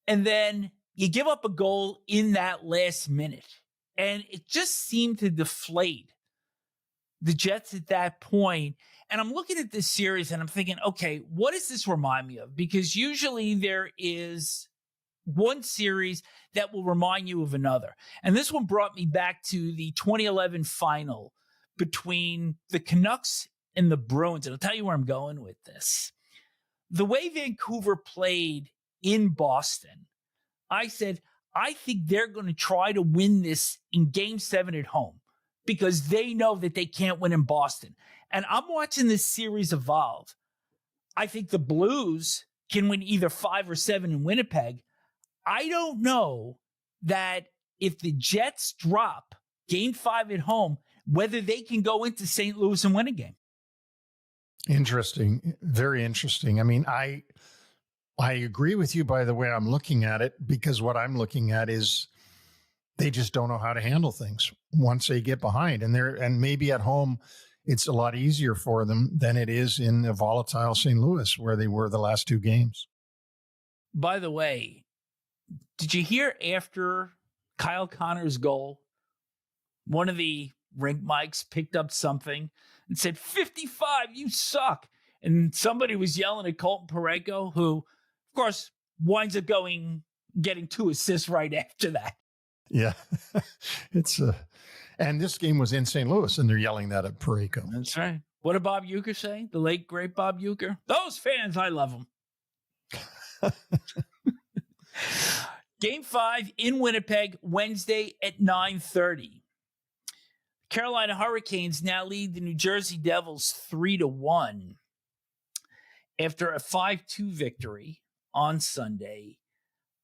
and then you give up a goal in that last minute. And it just seemed to deflate the Jets at that point. And I'm looking at this series and I'm thinking, okay, what does this remind me of? Because usually there is one series that will remind you of another. And this one brought me back to the 2011 final between the Canucks and the Bruins. And I'll tell you where I'm going with this. The way Vancouver played in Boston, I said, I think they're going to try to win this in Game 7 at home because they know that they can't win in Boston. And I'm watching this series evolve. I think the Blues can win either 5 or 7 in Winnipeg. I don't know that if the Jets drop Game 5 at home, whether they can go into St. Louis and win a game. Interesting. Very interesting. I mean, I agree with you by the way I'm looking at it, because what I'm looking at is they just don't know how to handle things once they get behind. And maybe at home, it's a lot easier for them than it is in a volatile St. Louis where they were the last 2 games. By the way, did you hear after Kyle Connor's goal, one of the rink mics picked up something and said, 55, you suck. And somebody was yelling at Colton Parayko, who, of course, winds up getting 2 assists right after that. Yeah. And this game was in St. Louis, and they're yelling that at Parayko. That's right. What did Bob Uecker say? The late, great Bob Uecker? Those fans, I love them. Game 5 in Winnipeg, Wednesday at 9:30. Carolina Hurricanes now lead the New Jersey Devils 3-1 after a 5-2 victory on Sunday.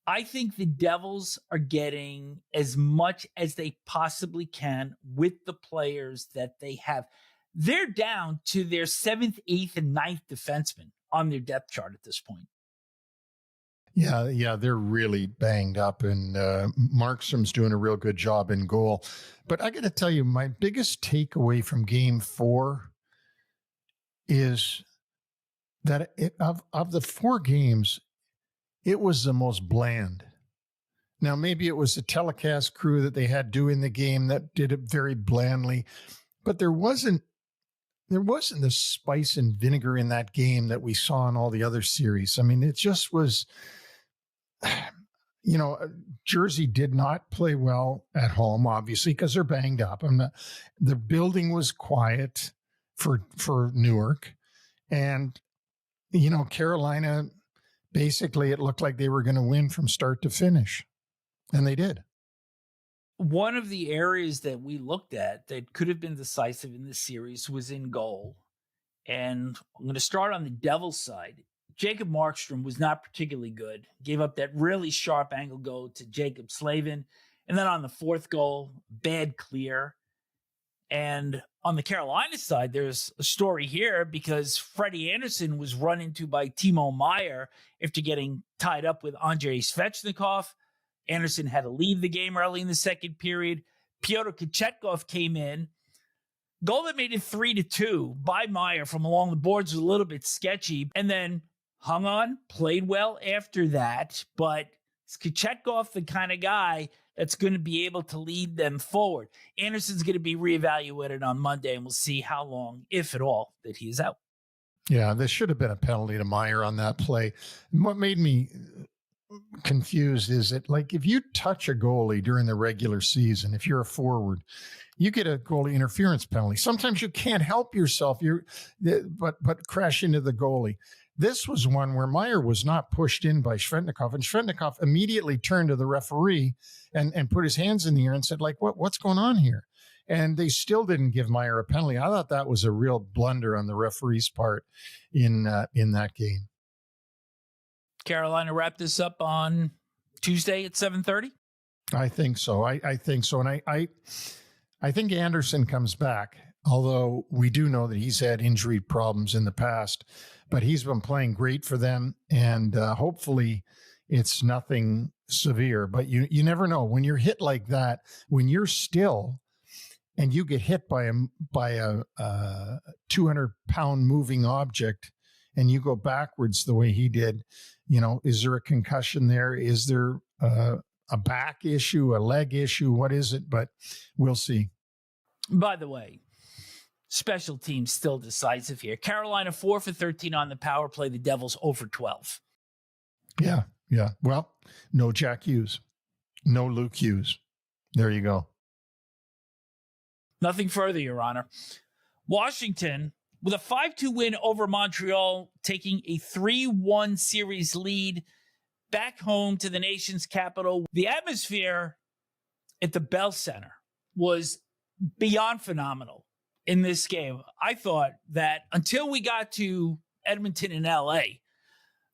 I think the Devils are getting as much as they possibly can with the players that they have. They're down to their 7th, 8th, and 9th defensemen on their depth chart at this point. Yeah, they're really banged up, and Markstrom's doing a real good job in goal. But I got to tell you, my biggest takeaway from Game 4 is that of the 4 games, it was the most bland. Now, maybe it was the telecast crew that they had doing the game that did it very blandly, but there wasn't the spice and vinegar in that game that we saw in all the other series. I mean, it just was, Jersey did not play well at home, obviously, because they're banged up. The building was quiet for Newark, and, Carolina, basically, it looked like they were going to win from start to finish, and they did. One of the areas that we looked at that could have been decisive in this series was in goal. And I'm going to start on the Devils side. Jacob Markstrom was not particularly good. Gave up that really sharp angle goal to Jacob Slavin. And then on the 4th goal, bad clear. And on the Carolina side, there's a story here because Freddie Anderson was run into by Timo Meier after getting tied up with Andrei Svechnikov. Anderson had to leave the game early in the second period. Pyotr Kochetkov came in. Goal that made it 3-2 by Meier from along the boards was a little bit sketchy, and then hung on, played well after that. But is Kochetkov the kind of guy that's going to be able to lead them forward? Anderson's going to be reevaluated on Monday, and we'll see how long, if at all, that he is out. Yeah, there should have been a penalty to Meier on that play. And what made me confused is that, like, if you touch a goalie during the regular season, if you're a forward, you get a goalie interference penalty. Sometimes you can't help yourself, but crash into the goalie. This was one where Meier was not pushed in by Svechnikov, and Svechnikov immediately turned to the referee and put his hands in the air and said, like, what's going on here? And they still didn't give Meier a penalty. I thought that was a real blunder on the referee's part in that game. Carolina wrap this up on Tuesday at 7:30? I think so. I think so. And I think Andersson comes back, although we do know that he's had injury problems in the past, but he's been playing great for them. And hopefully it's nothing severe, but you never know. When you're hit like that, when you're still and you get hit by a 200-pound moving object and you go backwards the way he did, is there a concussion there? Is there a back issue, a leg issue? What is it? But we'll see. By the way, special teams still decisive here. Carolina 4 for 13 on the power play. The Devils 0 for 12. Yeah. Well, no Jack Hughes. No Luke Hughes. There you go. Nothing further, Your Honor. Washington, with a 5-2 win over Montreal, taking a 3-1 series lead back home to the nation's capital. The atmosphere at the Bell Center was beyond phenomenal in this game. I thought that until we got to Edmonton and LA,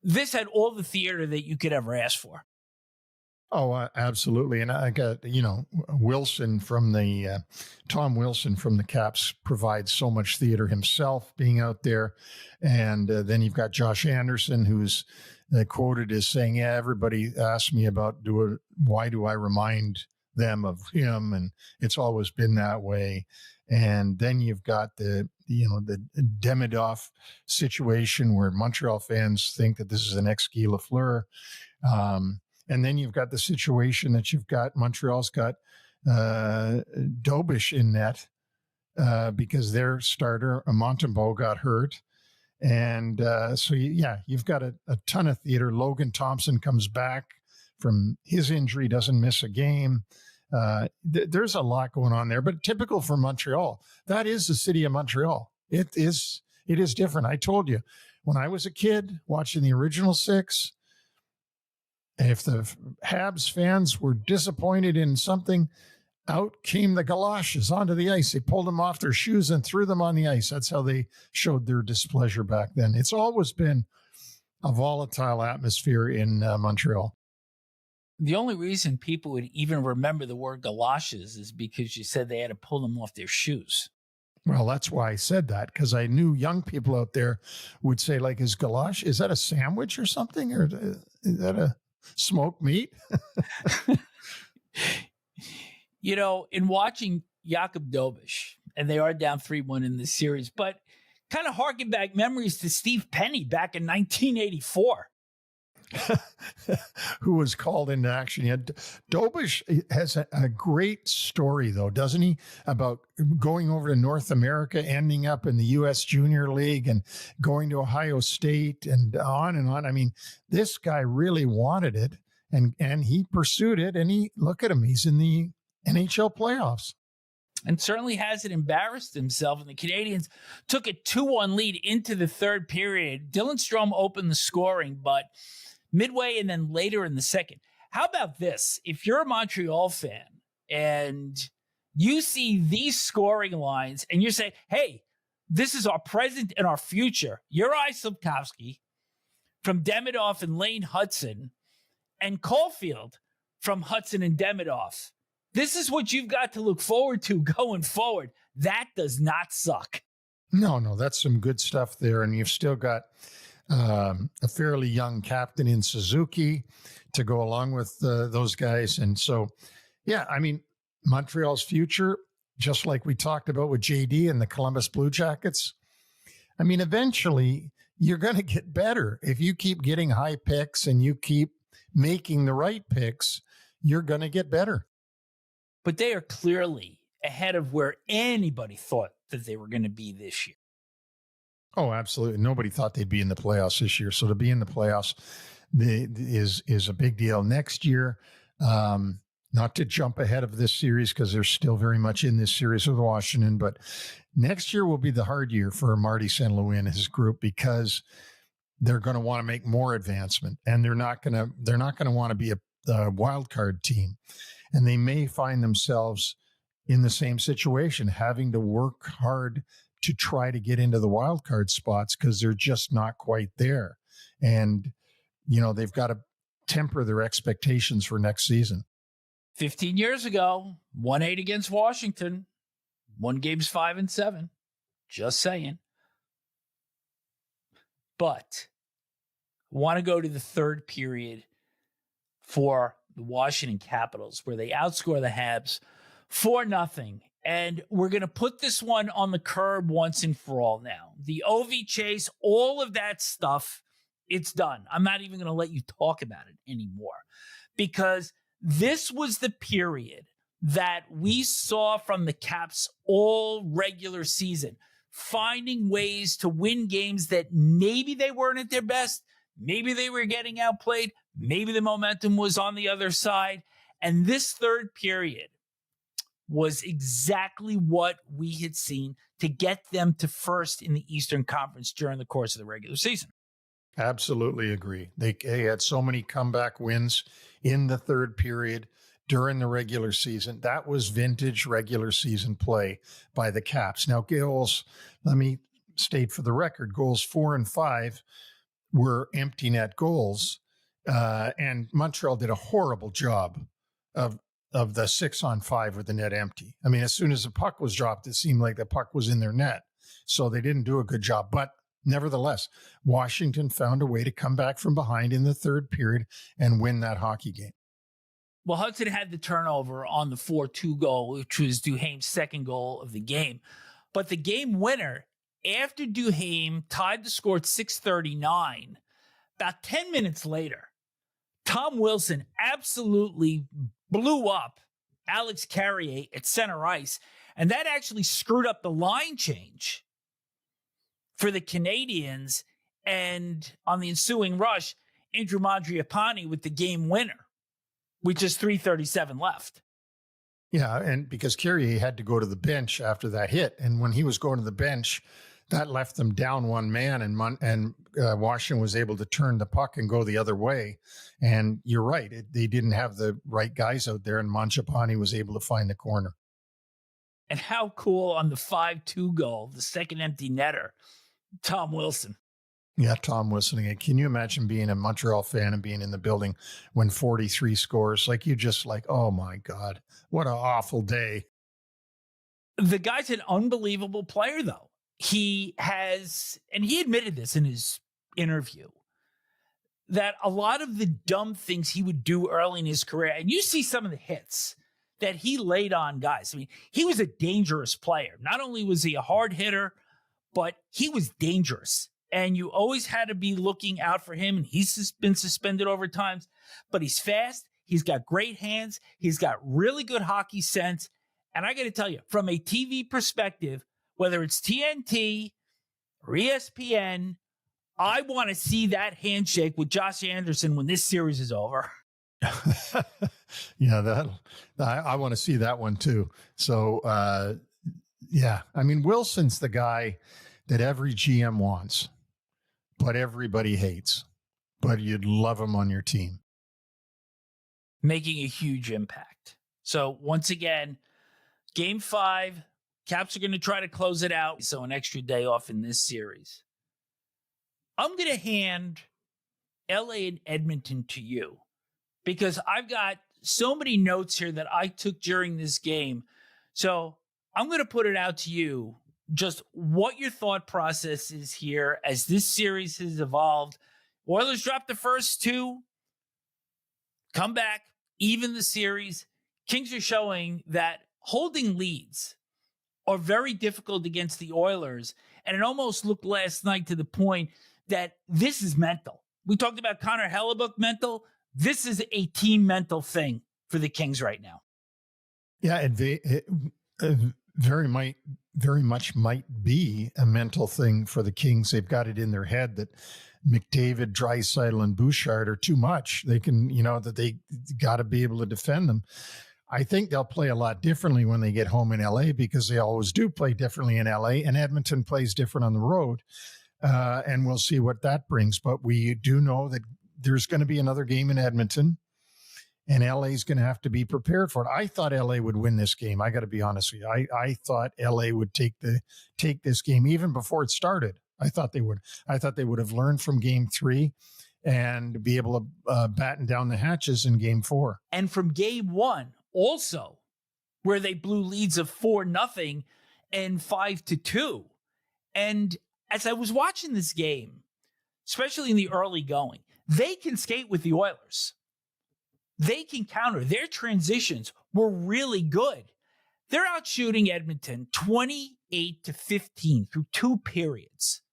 this had all the theater that you could ever ask for. Oh, absolutely. And I got, Wilson from the, Tom Wilson from the Caps provides so much theater himself being out there. And then you've got Josh Anderson, who's quoted as saying, yeah, everybody asked me about why do I remind them of him? And it's always been that way. And then you've got the Demidov situation where Montreal fans think that this is the next Guy Lafleur. And then you've got the situation that you've got Montreal's got Dobish in net because their starter, Montembeault, got hurt. And so, you've got a ton of theater. Logan Thompson comes back from his injury, doesn't miss a game. There's a lot going on there, but typical for Montreal. That is the city of Montreal. It is different. I told you, when I was a kid watching the original six, if the Habs fans were disappointed in something, out came the galoshes onto the ice. They pulled them off their shoes and threw them on the ice. That's how they showed their displeasure back then. It's always been a volatile atmosphere in Montreal. The only reason people would even remember the word galoshes is because you said they had to pull them off their shoes. Well, that's why I said that, because I knew young people out there would say, like, is that a sandwich or something? Or is that a smoked meat? In watching Jakob Dobish, and they are down 3-1 in this series, but kind of harken back memories to Steve Penny back in 1984. Who was called into action. Dobish has a great story, though, doesn't he? About going over to North America, ending up in the U.S. Junior League and going to Ohio State and on and on. I mean, this guy really wanted it, and he pursued it, and look at him. He's in the NHL playoffs. And certainly hasn't embarrassed himself. And the Canadians took a 2-1 lead into the third period. Dylan Strome opened the scoring, but midway and then later in the second. How about this? If you're a Montreal fan and you see these scoring lines and you say, hey, this is our present and our future. Juraj Slafkovsky from Demidov and Lane Hudson and Caulfield from Hudson and Demidov. This is what you've got to look forward to going forward. That does not suck. No, that's some good stuff there. And you've still got a fairly young captain in Suzuki to go along with those guys. And so, Montreal's future, just like we talked about with JD and the Columbus Blue Jackets, eventually you're going to get better. If you keep getting high picks and you keep making the right picks, you're going to get better. But they are clearly ahead of where anybody thought that they were going to be this year. Oh, absolutely. Nobody thought they'd be in the playoffs this year. So to be in the playoffs is a big deal. Next year, not to jump ahead of this series because they're still very much in this series with Washington, but next year will be the hard year for Marty St. Louis and his group because they're going to want to make more advancement, and they're not going to want to be a wild card team, and they may find themselves in the same situation, having to work hard to try to get into the wild card spots because they're just not quite there. And, they've got to temper their expectations for next season. 15 years ago, 1-8 against Washington, won games 5 and 7. Just saying. But I want to go to the third period for the Washington Capitals, where they outscore the Habs 4-0. And we're going to put this one on the curb once and for all now. The OV chase, all of that stuff, it's done. I'm not even going to let you talk about it anymore, because this was the period that we saw from the Caps all regular season, finding ways to win games that maybe they weren't at their best, maybe they were getting outplayed, maybe the momentum was on the other side. And this third period was exactly what we had seen to get them to first in the Eastern Conference during the course of the regular season. Absolutely agree. They had so many comeback wins in the third period during the regular season. That was vintage regular season play by the Caps. Now, goals, let me state for the record, goals 4 and 5 were empty net goals. And Montreal did a horrible job of the 6-on-5 with the net empty. I mean, as soon as the puck was dropped, it seemed like the puck was in their net. So they didn't do a good job. But nevertheless, Washington found a way to come back from behind in the third period and win that hockey game. Well, Hudson had the turnover on the 4-2 goal, which was Duhaime's second goal of the game. But the game winner, after Duhaime tied the score at 6:39, about 10 minutes later, Tom Wilson absolutely blew up Alex Carrier at center ice. And that actually screwed up the line change for the Canadians. And on the ensuing rush, Andrew Mangiapane with the game winner, with just 3:37 left. Yeah, and because Carrier had to go to the bench after that hit. And when he was going to the bench, that left them down one man, and Washington was able to turn the puck and go the other way. And you're right, they didn't have the right guys out there, and Mangiapane was able to find the corner. And how cool on the 5-2 goal, the second empty netter, Tom Wilson. Yeah, Tom Wilson. Can you imagine being a Montreal fan and being in the building when 43 scores? Like, you just like, oh my God, what an awful day. The guy's an unbelievable player, though. He has, and he admitted this in his interview, that a lot of the dumb things he would do early in his career, and you see some of the hits that he laid on guys. I mean, he was a dangerous player. Not only was he a hard hitter, but he was dangerous. And you always had to be looking out for him. And he's been suspended over times, but he's fast. He's got great hands. He's got really good hockey sense. And I got to tell you, from a TV perspective, whether it's TNT or ESPN, I want to see that handshake with Josh Anderson when this series is over. Yeah, I want to see that one too. So, yeah, I mean, Wilson's the guy that every GM wants, but everybody hates, but you'd love him on your team. Making a huge impact. So once again, Game 5, Caps are going to try to close it out. So an extra day off in this series. I'm going to hand LA and Edmonton to you because I've got so many notes here that I took during this game. So I'm going to put it out to you, just what your thought process is here as this series has evolved. Oilers dropped the first 2, come back, even the series. Kings are showing that holding leads are very difficult against the Oilers. And it almost looked last night to the point that this is mental. We talked about Connor Hellebuyck mental. This is a team mental thing for the Kings right now. Yeah, it very much might be a mental thing for the Kings. They've got it in their head that McDavid, Draisaitl, and Blueshirt are too much. They can, that they got to be able to defend them. I think they'll play a lot differently when they get home in LA because they always do play differently in LA, and Edmonton plays different on the road. And we'll see what that brings. But we do know that there's going to be another game in Edmonton, and LA is going to have to be prepared for it. I thought LA would win this game. I got to be honest with you. I thought LA would take this game even before it started. I thought they would. I thought they would have learned from Game 3 and be able to batten down the hatches in Game 4. And from Game 1 also, where they blew leads of 4-0 and 5-2. And as I was watching this game, especially in the early going, they can skate with the Oilers. They can counter. Their transitions were really good. They're out shooting Edmonton 28-15 through 2 periods.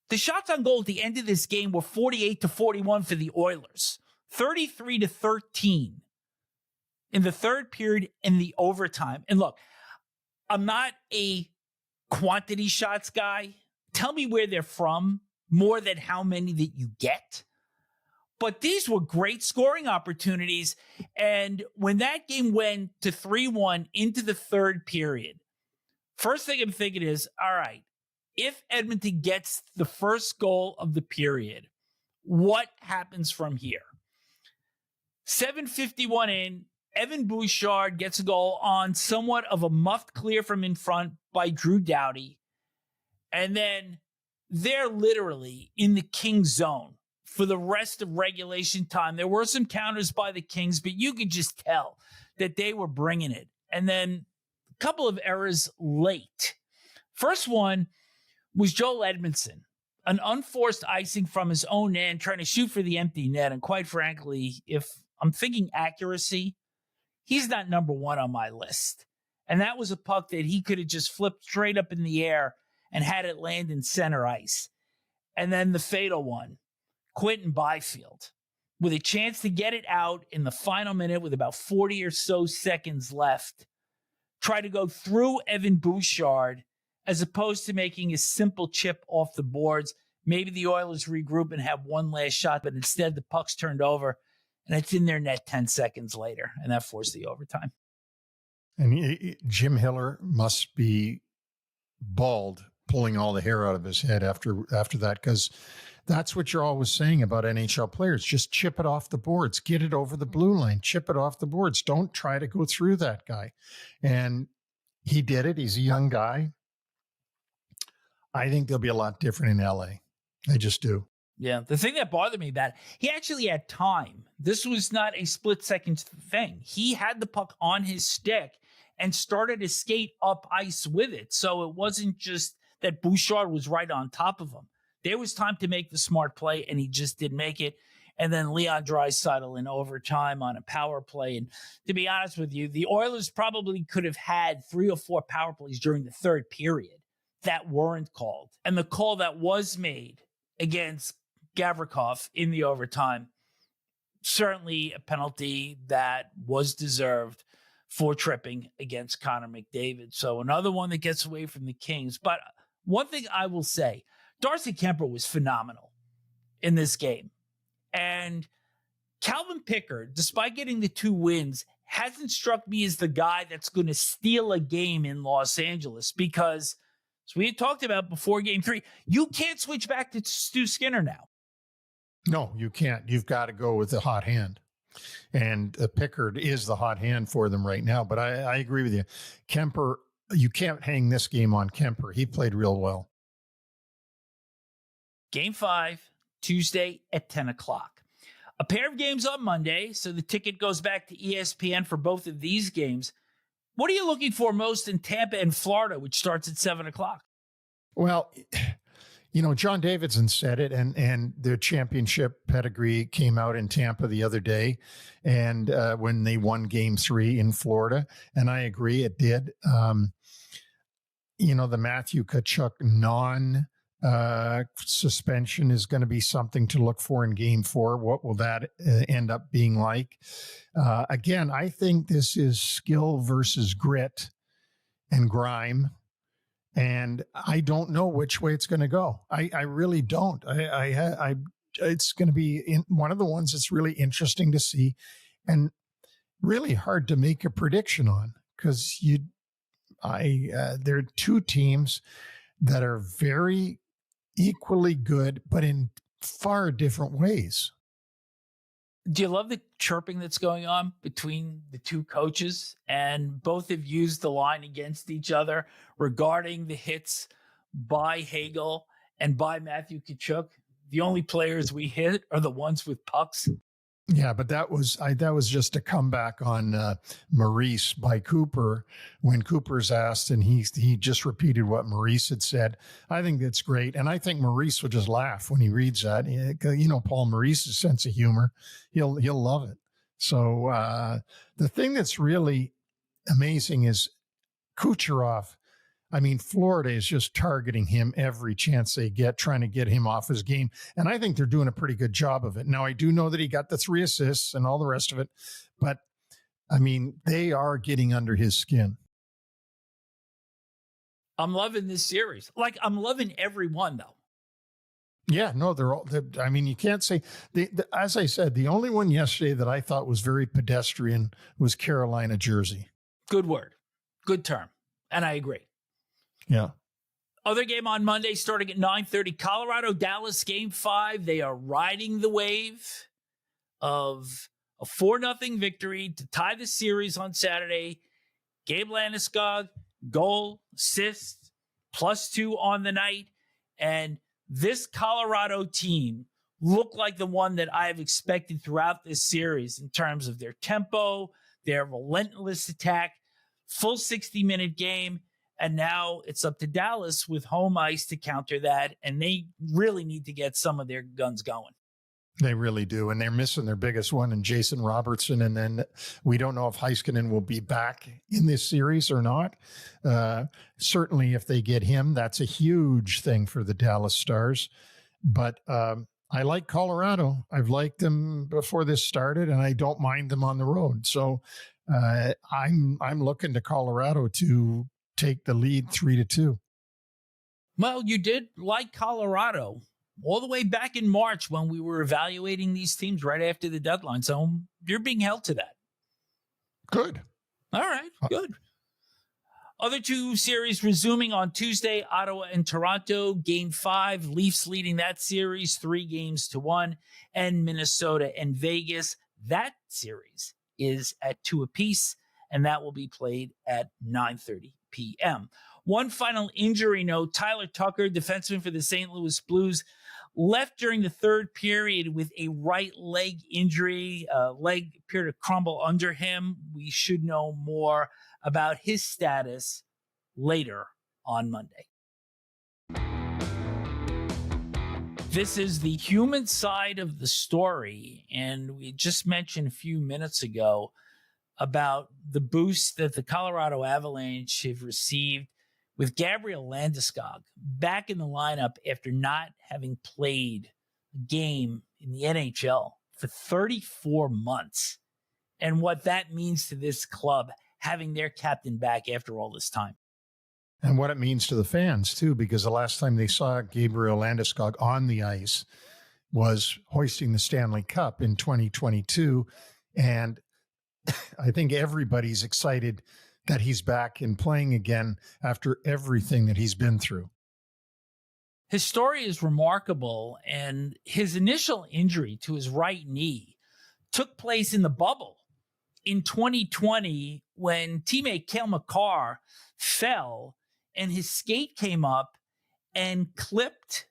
The shots on goal at the end of this game were 48-41 for the Oilers, 33-13 in the third period in the overtime. And look, I'm not a quantity shots guy. Tell me where they're from more than how many that you get. But these were great scoring opportunities. And when that game went to 3-1 into the third period, first thing I'm thinking is, all right, if Edmonton gets the first goal of the period, what happens from here? 7:51 in, Evan Bouchard gets a goal on somewhat of a muffed clear from in front by Drew Doughty. And then they're literally in the Kings zone for the rest of regulation time. There were some counters by the Kings, but you could just tell that they were bringing it. And then a couple of errors late. First one was Joel Edmondson, an unforced icing from his own end, trying to shoot for the empty net. And quite frankly, if I'm thinking accuracy, he's not number one on my list. And that was a puck that he could have just flipped straight up in the air and had it land in center ice. And then the fatal one, Quentin Byfield, with a chance to get it out in the final minute with about 40 or so seconds left, tried to go through Evan Bouchard as opposed to making a simple chip off the boards. Maybe the Oilers regroup and have one last shot, but instead the puck's turned over and it's in their net 10 seconds later, and that forced the overtime. And Jim Hiller must be bald, pulling all the hair out of his head after that, because that's what you're always saying about NHL players. Just chip it off the boards, get it over the blue line, chip it off the boards. Don't try to go through that guy. And he did it. He's a young guy. I think they'll be a lot different in LA. I just do. Yeah. The thing that bothered me about it, he actually had time. This was not a split second thing. He had the puck on his stick and started to skate up ice with it. So it wasn't just that Bouchard was right on top of him. There was time to make the smart play, and he just didn't make it. And then Leon Draisaitl in overtime on a power play. And to be honest with you, the Oilers probably could have had 3 or 4 power plays during the third period that weren't called. And the call that was made against Gavrikov in the overtime, certainly a penalty that was deserved for tripping against Connor McDavid. So another one that gets away from the Kings. But one thing I will say, Darcy Kemper was phenomenal in this game. And Calvin Pickard, despite getting the 2 wins, hasn't struck me as the guy that's going to steal a game in Los Angeles, because, as we had talked about before Game 3, you can't switch back to Stu Skinner now. No, you can't. You've got to go with the hot hand. And Pickard is the hot hand for them right now. But I agree with you. Kemper, you can't hang this game on Kemper. He played real well. Game 5, Tuesday at 10 o'clock. A pair of games on Monday, so the ticket goes back to ESPN for both of these games. What are you looking for most in Tampa and Florida, which starts at 7 o'clock? Well, you know, John Davidson said it, and their championship pedigree came out in Tampa the other day, and when they won Game 3 in Florida, and I agree, it did. You know, the Mateychuk suspension is going to be something to look for in Game 4. What will that end up being like? Again, I think this is skill versus grit and grime. And I don't know which way it's going to go. I really don't. It's going to be one of the ones that's really interesting to see, and really hard to make a prediction on, because there are 2 teams that are very equally good, but in far different ways. Do you love the chirping that's going on between the 2 coaches? And both have used the line against each other regarding the hits by Hagel and by Mateychuk. The only players we hit are the ones with pucks. Yeah, but that was just a comeback on Maurice by Cooper when Cooper's asked, and he just repeated what Maurice had said. I think that's great, and I think Maurice will just laugh when he reads that. You know, Paul Maurice's sense of humor, he'll love it. So the thing that's really amazing is Kucherov. I mean, Florida is just targeting him every chance they get, trying to get him off his game. And I think they're doing a pretty good job of it. Now, I do know that he got the 3 assists and all the rest of it, but I mean, they are getting under his skin. I'm loving this series. Like, I'm loving every one, though. Yeah, no, I mean, you can't say, as I said, the only one yesterday that I thought was very pedestrian was Carolina, Jersey. Good word. Good term. And I agree. Yeah. Other game on Monday starting at 9:30, Colorado-Dallas Game 5. They are riding the wave of a 4-0 victory to tie the series on Saturday. Gabe Landeskog, goal, assist, +2 on the night. And this Colorado team looked like the one that I have expected throughout this series in terms of their tempo, their relentless attack, full 60-minute game. And now it's up to Dallas with home ice to counter that. And they really need to get some of their guns going. They really do. And they're missing their biggest one in Jason Robertson. And then we don't know if Heiskanen will be back in this series or not. Certainly, if they get him, that's a huge thing for the Dallas Stars. But I like Colorado. I've liked them before this started, and I don't mind them on the road. So I'm looking to Colorado to take the lead 3-2. Well, you did like Colorado all the way back in March when we were evaluating these teams right after the deadline. So you're being held to that. Good. All right, good. Other two series resuming on Tuesday, Ottawa and Toronto, Game 5. Leafs leading that series 3-1, and Minnesota and Vegas. That series is at 2 apiece, and that will be played at 9:30 p.m. One final injury note, Tyler Tucker, defenseman for the St. Louis Blues, left during the third period with a right leg injury. Leg appeared to crumble under him. We should know more about his status later on Monday. This is the human side of the story, and we just mentioned a few minutes ago about the boost that the Colorado Avalanche have received with Gabriel Landeskog back in the lineup after not having played a game in the NHL for 34 months, and what that means to this club, having their captain back after all this time. And what it means to the fans, too, because the last time they saw Gabriel Landeskog on the ice was hoisting the Stanley Cup in 2022. And I think everybody's excited that he's back and playing again after everything that he's been through. His story is remarkable, and his initial injury to his right knee took place in the bubble in 2020 when teammate Cale Makar fell and his skate came up and clipped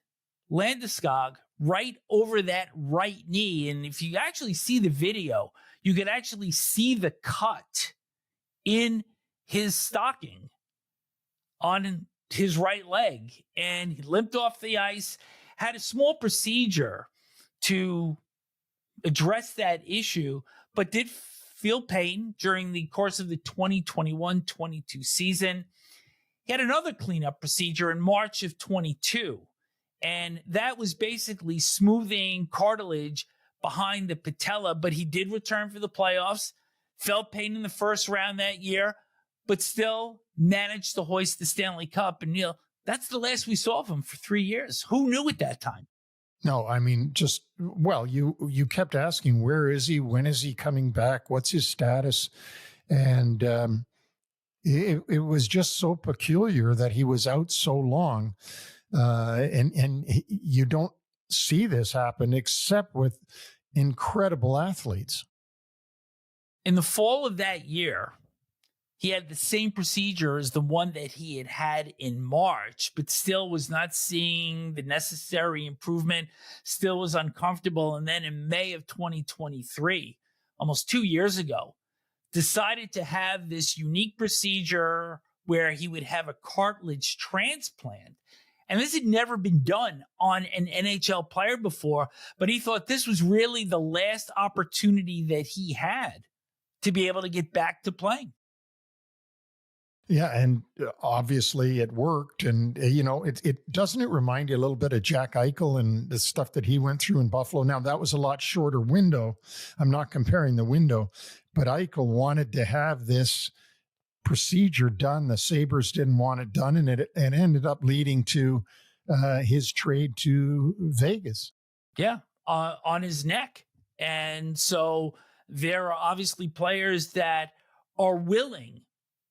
Landeskog right over that right knee. And if you actually see the video, you can actually see the cut in his stocking on his right leg. And he limped off the ice, had a small procedure to address that issue, but did feel pain during the course of the 2021-22 season. He had another cleanup procedure in March of 22, and that was basically smoothing cartilage behind the patella, but he did return for the playoffs, felt pain in the first round that year, but still managed to hoist the Stanley Cup. And Neil, that's the last we saw of him for 3 years. Who knew at that time? No, I mean, you kept asking, where is he? When is he coming back? What's his status? And it was just so peculiar that he was out so long. And you don't see this happen except with incredible athletes. In the fall of that year, he had the same procedure as the one that he had in March, but still was not seeing the necessary improvement, still was uncomfortable. And then in May of 2023, almost 2 years ago, decided to have this unique procedure where he would have a cartilage transplant. And this had never been done on an NHL player before, but he thought this was really the last opportunity that he had to be able to get back to playing. Yeah, and obviously it worked. And, it doesn't it remind you a little bit of Jack Eichel and the stuff that he went through in Buffalo? Now, that was a lot shorter window. I'm not comparing the window, but Eichel wanted to have this procedure done. The Sabres didn't want it done, and it ended up leading to his trade to Vegas. Yeah, on his neck. And so there are obviously players that are willing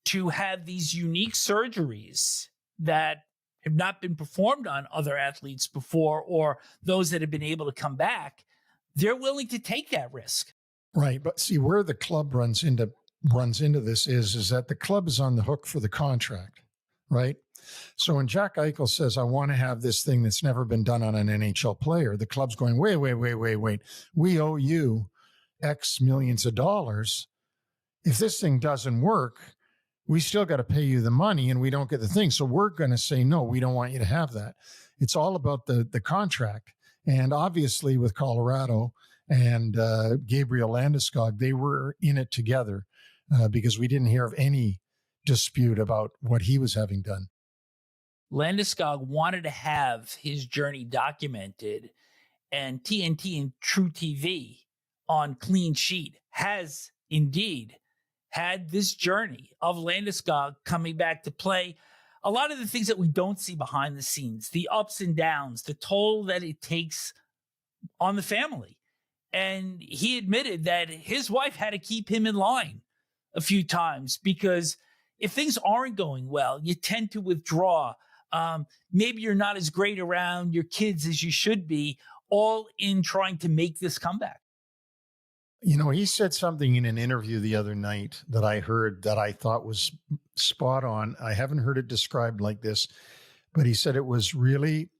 to have these unique surgeries that have not been performed on other athletes before, or those that have been able to come back, they're willing to take that risk. Right. But see, where the club runs into this is that the club is on the hook for the contract, right? So when Jack Eichel says, I want to have this thing that's never been done on an NHL player, the club's going, wait. We owe you X millions of dollars. If this thing doesn't work, we still got to pay you the money and we don't get the thing. So we're going to say, no, we don't want you to have that. It's all about the contract. And obviously with Colorado and Gabriel Landeskog, they were in it together because we didn't hear of any dispute about what he was having done. Landeskog wanted to have his journey documented, and TNT and True TV on Clean Sheet has indeed had this journey of Landeskog coming back to play. A lot of the things that we don't see behind the scenes, the ups and downs, the toll that it takes on the family. And he admitted that his wife had to keep him in line a few times because if things aren't going well, you tend to withdraw. Maybe you're not as great around your kids as you should be, all in trying to make this comeback. You know, he said something in an interview the other night that I heard that I thought was spot on. I haven't heard it described like this, but he said it was really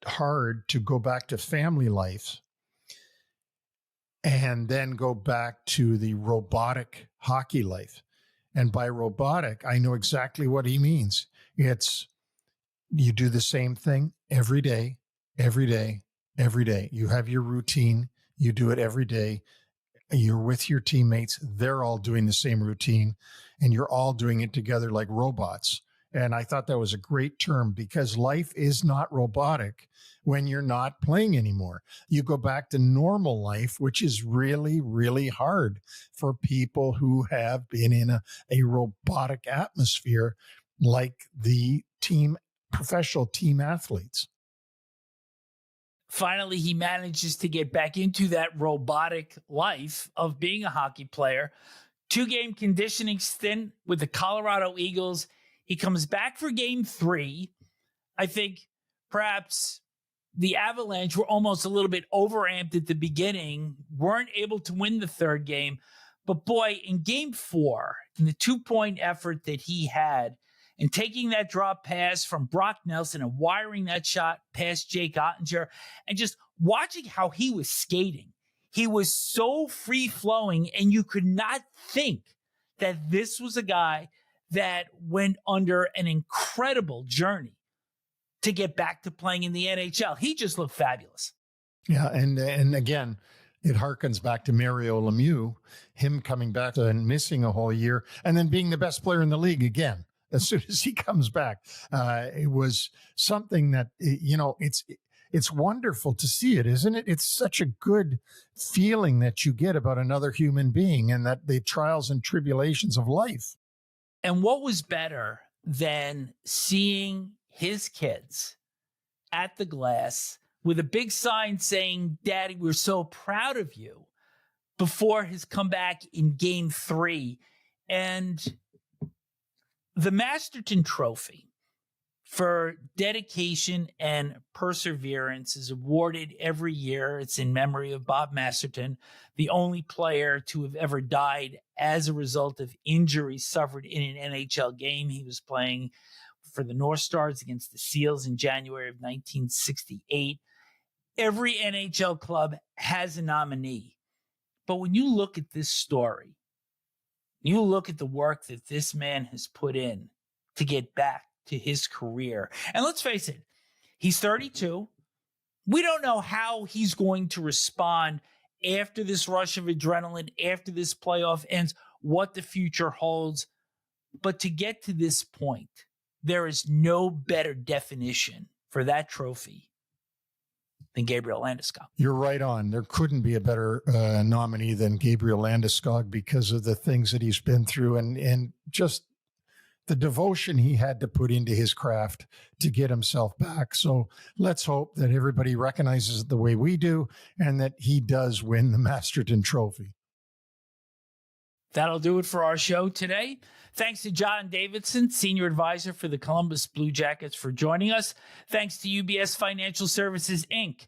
hard to go back to family life and then go back to the robotic hockey life. And by robotic, I know exactly what he means. It's you do the same thing every day. You have your routine. You do it every day. You're with your teammates. They're all doing the same routine, and you're all doing it together like robots. And I thought that was a great term because life is not robotic when you're not playing anymore. You go back to normal life, which is really, really hard for people who have been in a robotic atmosphere like the professional team athletes. Finally, he manages to get back into that robotic life of being a hockey player. 2-game conditioning stint with the Colorado Eagles. He comes back for game 3. I think perhaps the Avalanche were almost a little bit overamped at the beginning, weren't able to win the 3rd game. But boy, in game 4, in the 2-point effort that he had, and taking that drop pass from Brock Nelson and wiring that shot past Jake Ottinger, and just watching how he was skating. He was so free-flowing, and you could not think that this was a guy that went under an incredible journey to get back to playing in the NHL. He just looked fabulous. Yeah, and again, it harkens back to Mario Lemieux, him coming back and missing a whole year, and then being the best player in the league again. As soon as he comes back, it was something that, you know, it's wonderful to see it, isn't it? It's such a good feeling that you get about another human being and that the trials and tribulations of life. And what was better than seeing his kids at the glass with a big sign saying, "Daddy, we're so proud of you," before his comeback in game 3. And the Masterton Trophy for dedication and perseverance is awarded every year. It's in memory of Bob Masterton, the only player to have ever died as a result of injury suffered in an NHL game. He was playing for the North Stars against the Seals in January of 1968. Every NHL club has a nominee. But when you look at this story, you look at the work that this man has put in to get back to his career. And let's face it, he's 32. We don't know how he's going to respond after this rush of adrenaline, after this playoff ends, what the future holds. But to get to this point, there is no better definition for that trophy than Gabriel Landeskog. You're right on. There couldn't be a better nominee than Gabriel Landeskog because of the things that he's been through and just the devotion he had to put into his craft to get himself back. So let's hope that everybody recognizes it the way we do and that he does win the Masterton Trophy. That'll do it for our show today. Thanks to John Davidson, Senior Advisor for the Columbus Blue Jackets, for joining us. Thanks to UBS Financial Services, Inc.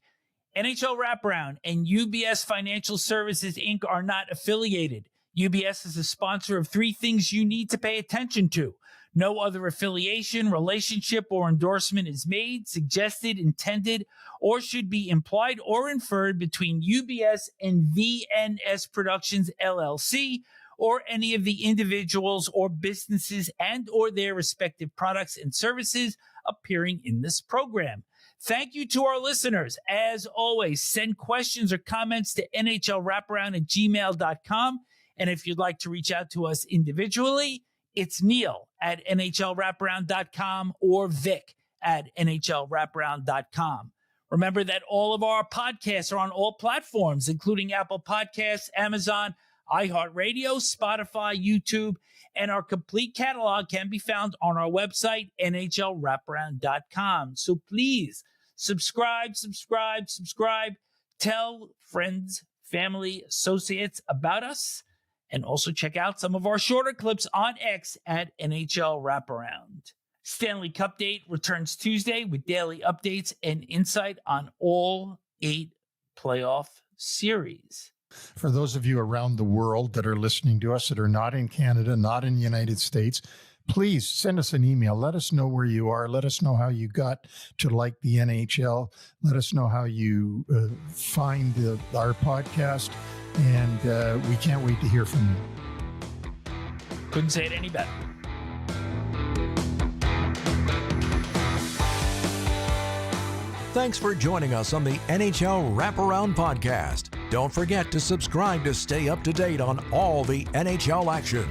NHL Wraparound and UBS Financial Services, Inc. are not affiliated. UBS is a sponsor of Three Things You Need to Pay Attention to. No other affiliation, relationship, or endorsement is made, suggested, intended, or should be implied or inferred between UBS and VNS Productions, LLC, or any of the individuals or businesses and or their respective products and services appearing in this program. Thank you to our listeners. As always, send questions or comments to nhlwraparound@gmail.com. And if you'd like to reach out to us individually, it's Neil@nhlwraparound.com or Vic@nhlwraparound.com. Remember that all of our podcasts are on all platforms, including Apple Podcasts, Amazon, iHeartRadio, Spotify, YouTube, and our complete catalog can be found on our website, nhlwraparound.com. So please subscribe. Tell friends, family, associates about us, and also check out some of our shorter clips on X at NHL Wraparound. Stanley Cup Date returns Tuesday with daily updates and insight on all 8 playoff series. For those of you around the world that are listening to us that are not in Canada, not in the United States, please send us an email. Let us know where you are. Let us know how you got to like the NHL. Let us know how you find our podcast. And we can't wait to hear from you. Couldn't say it any better. Thanks for joining us on the NHL Wraparound podcast. Don't forget to subscribe to stay up to date on all the NHL action.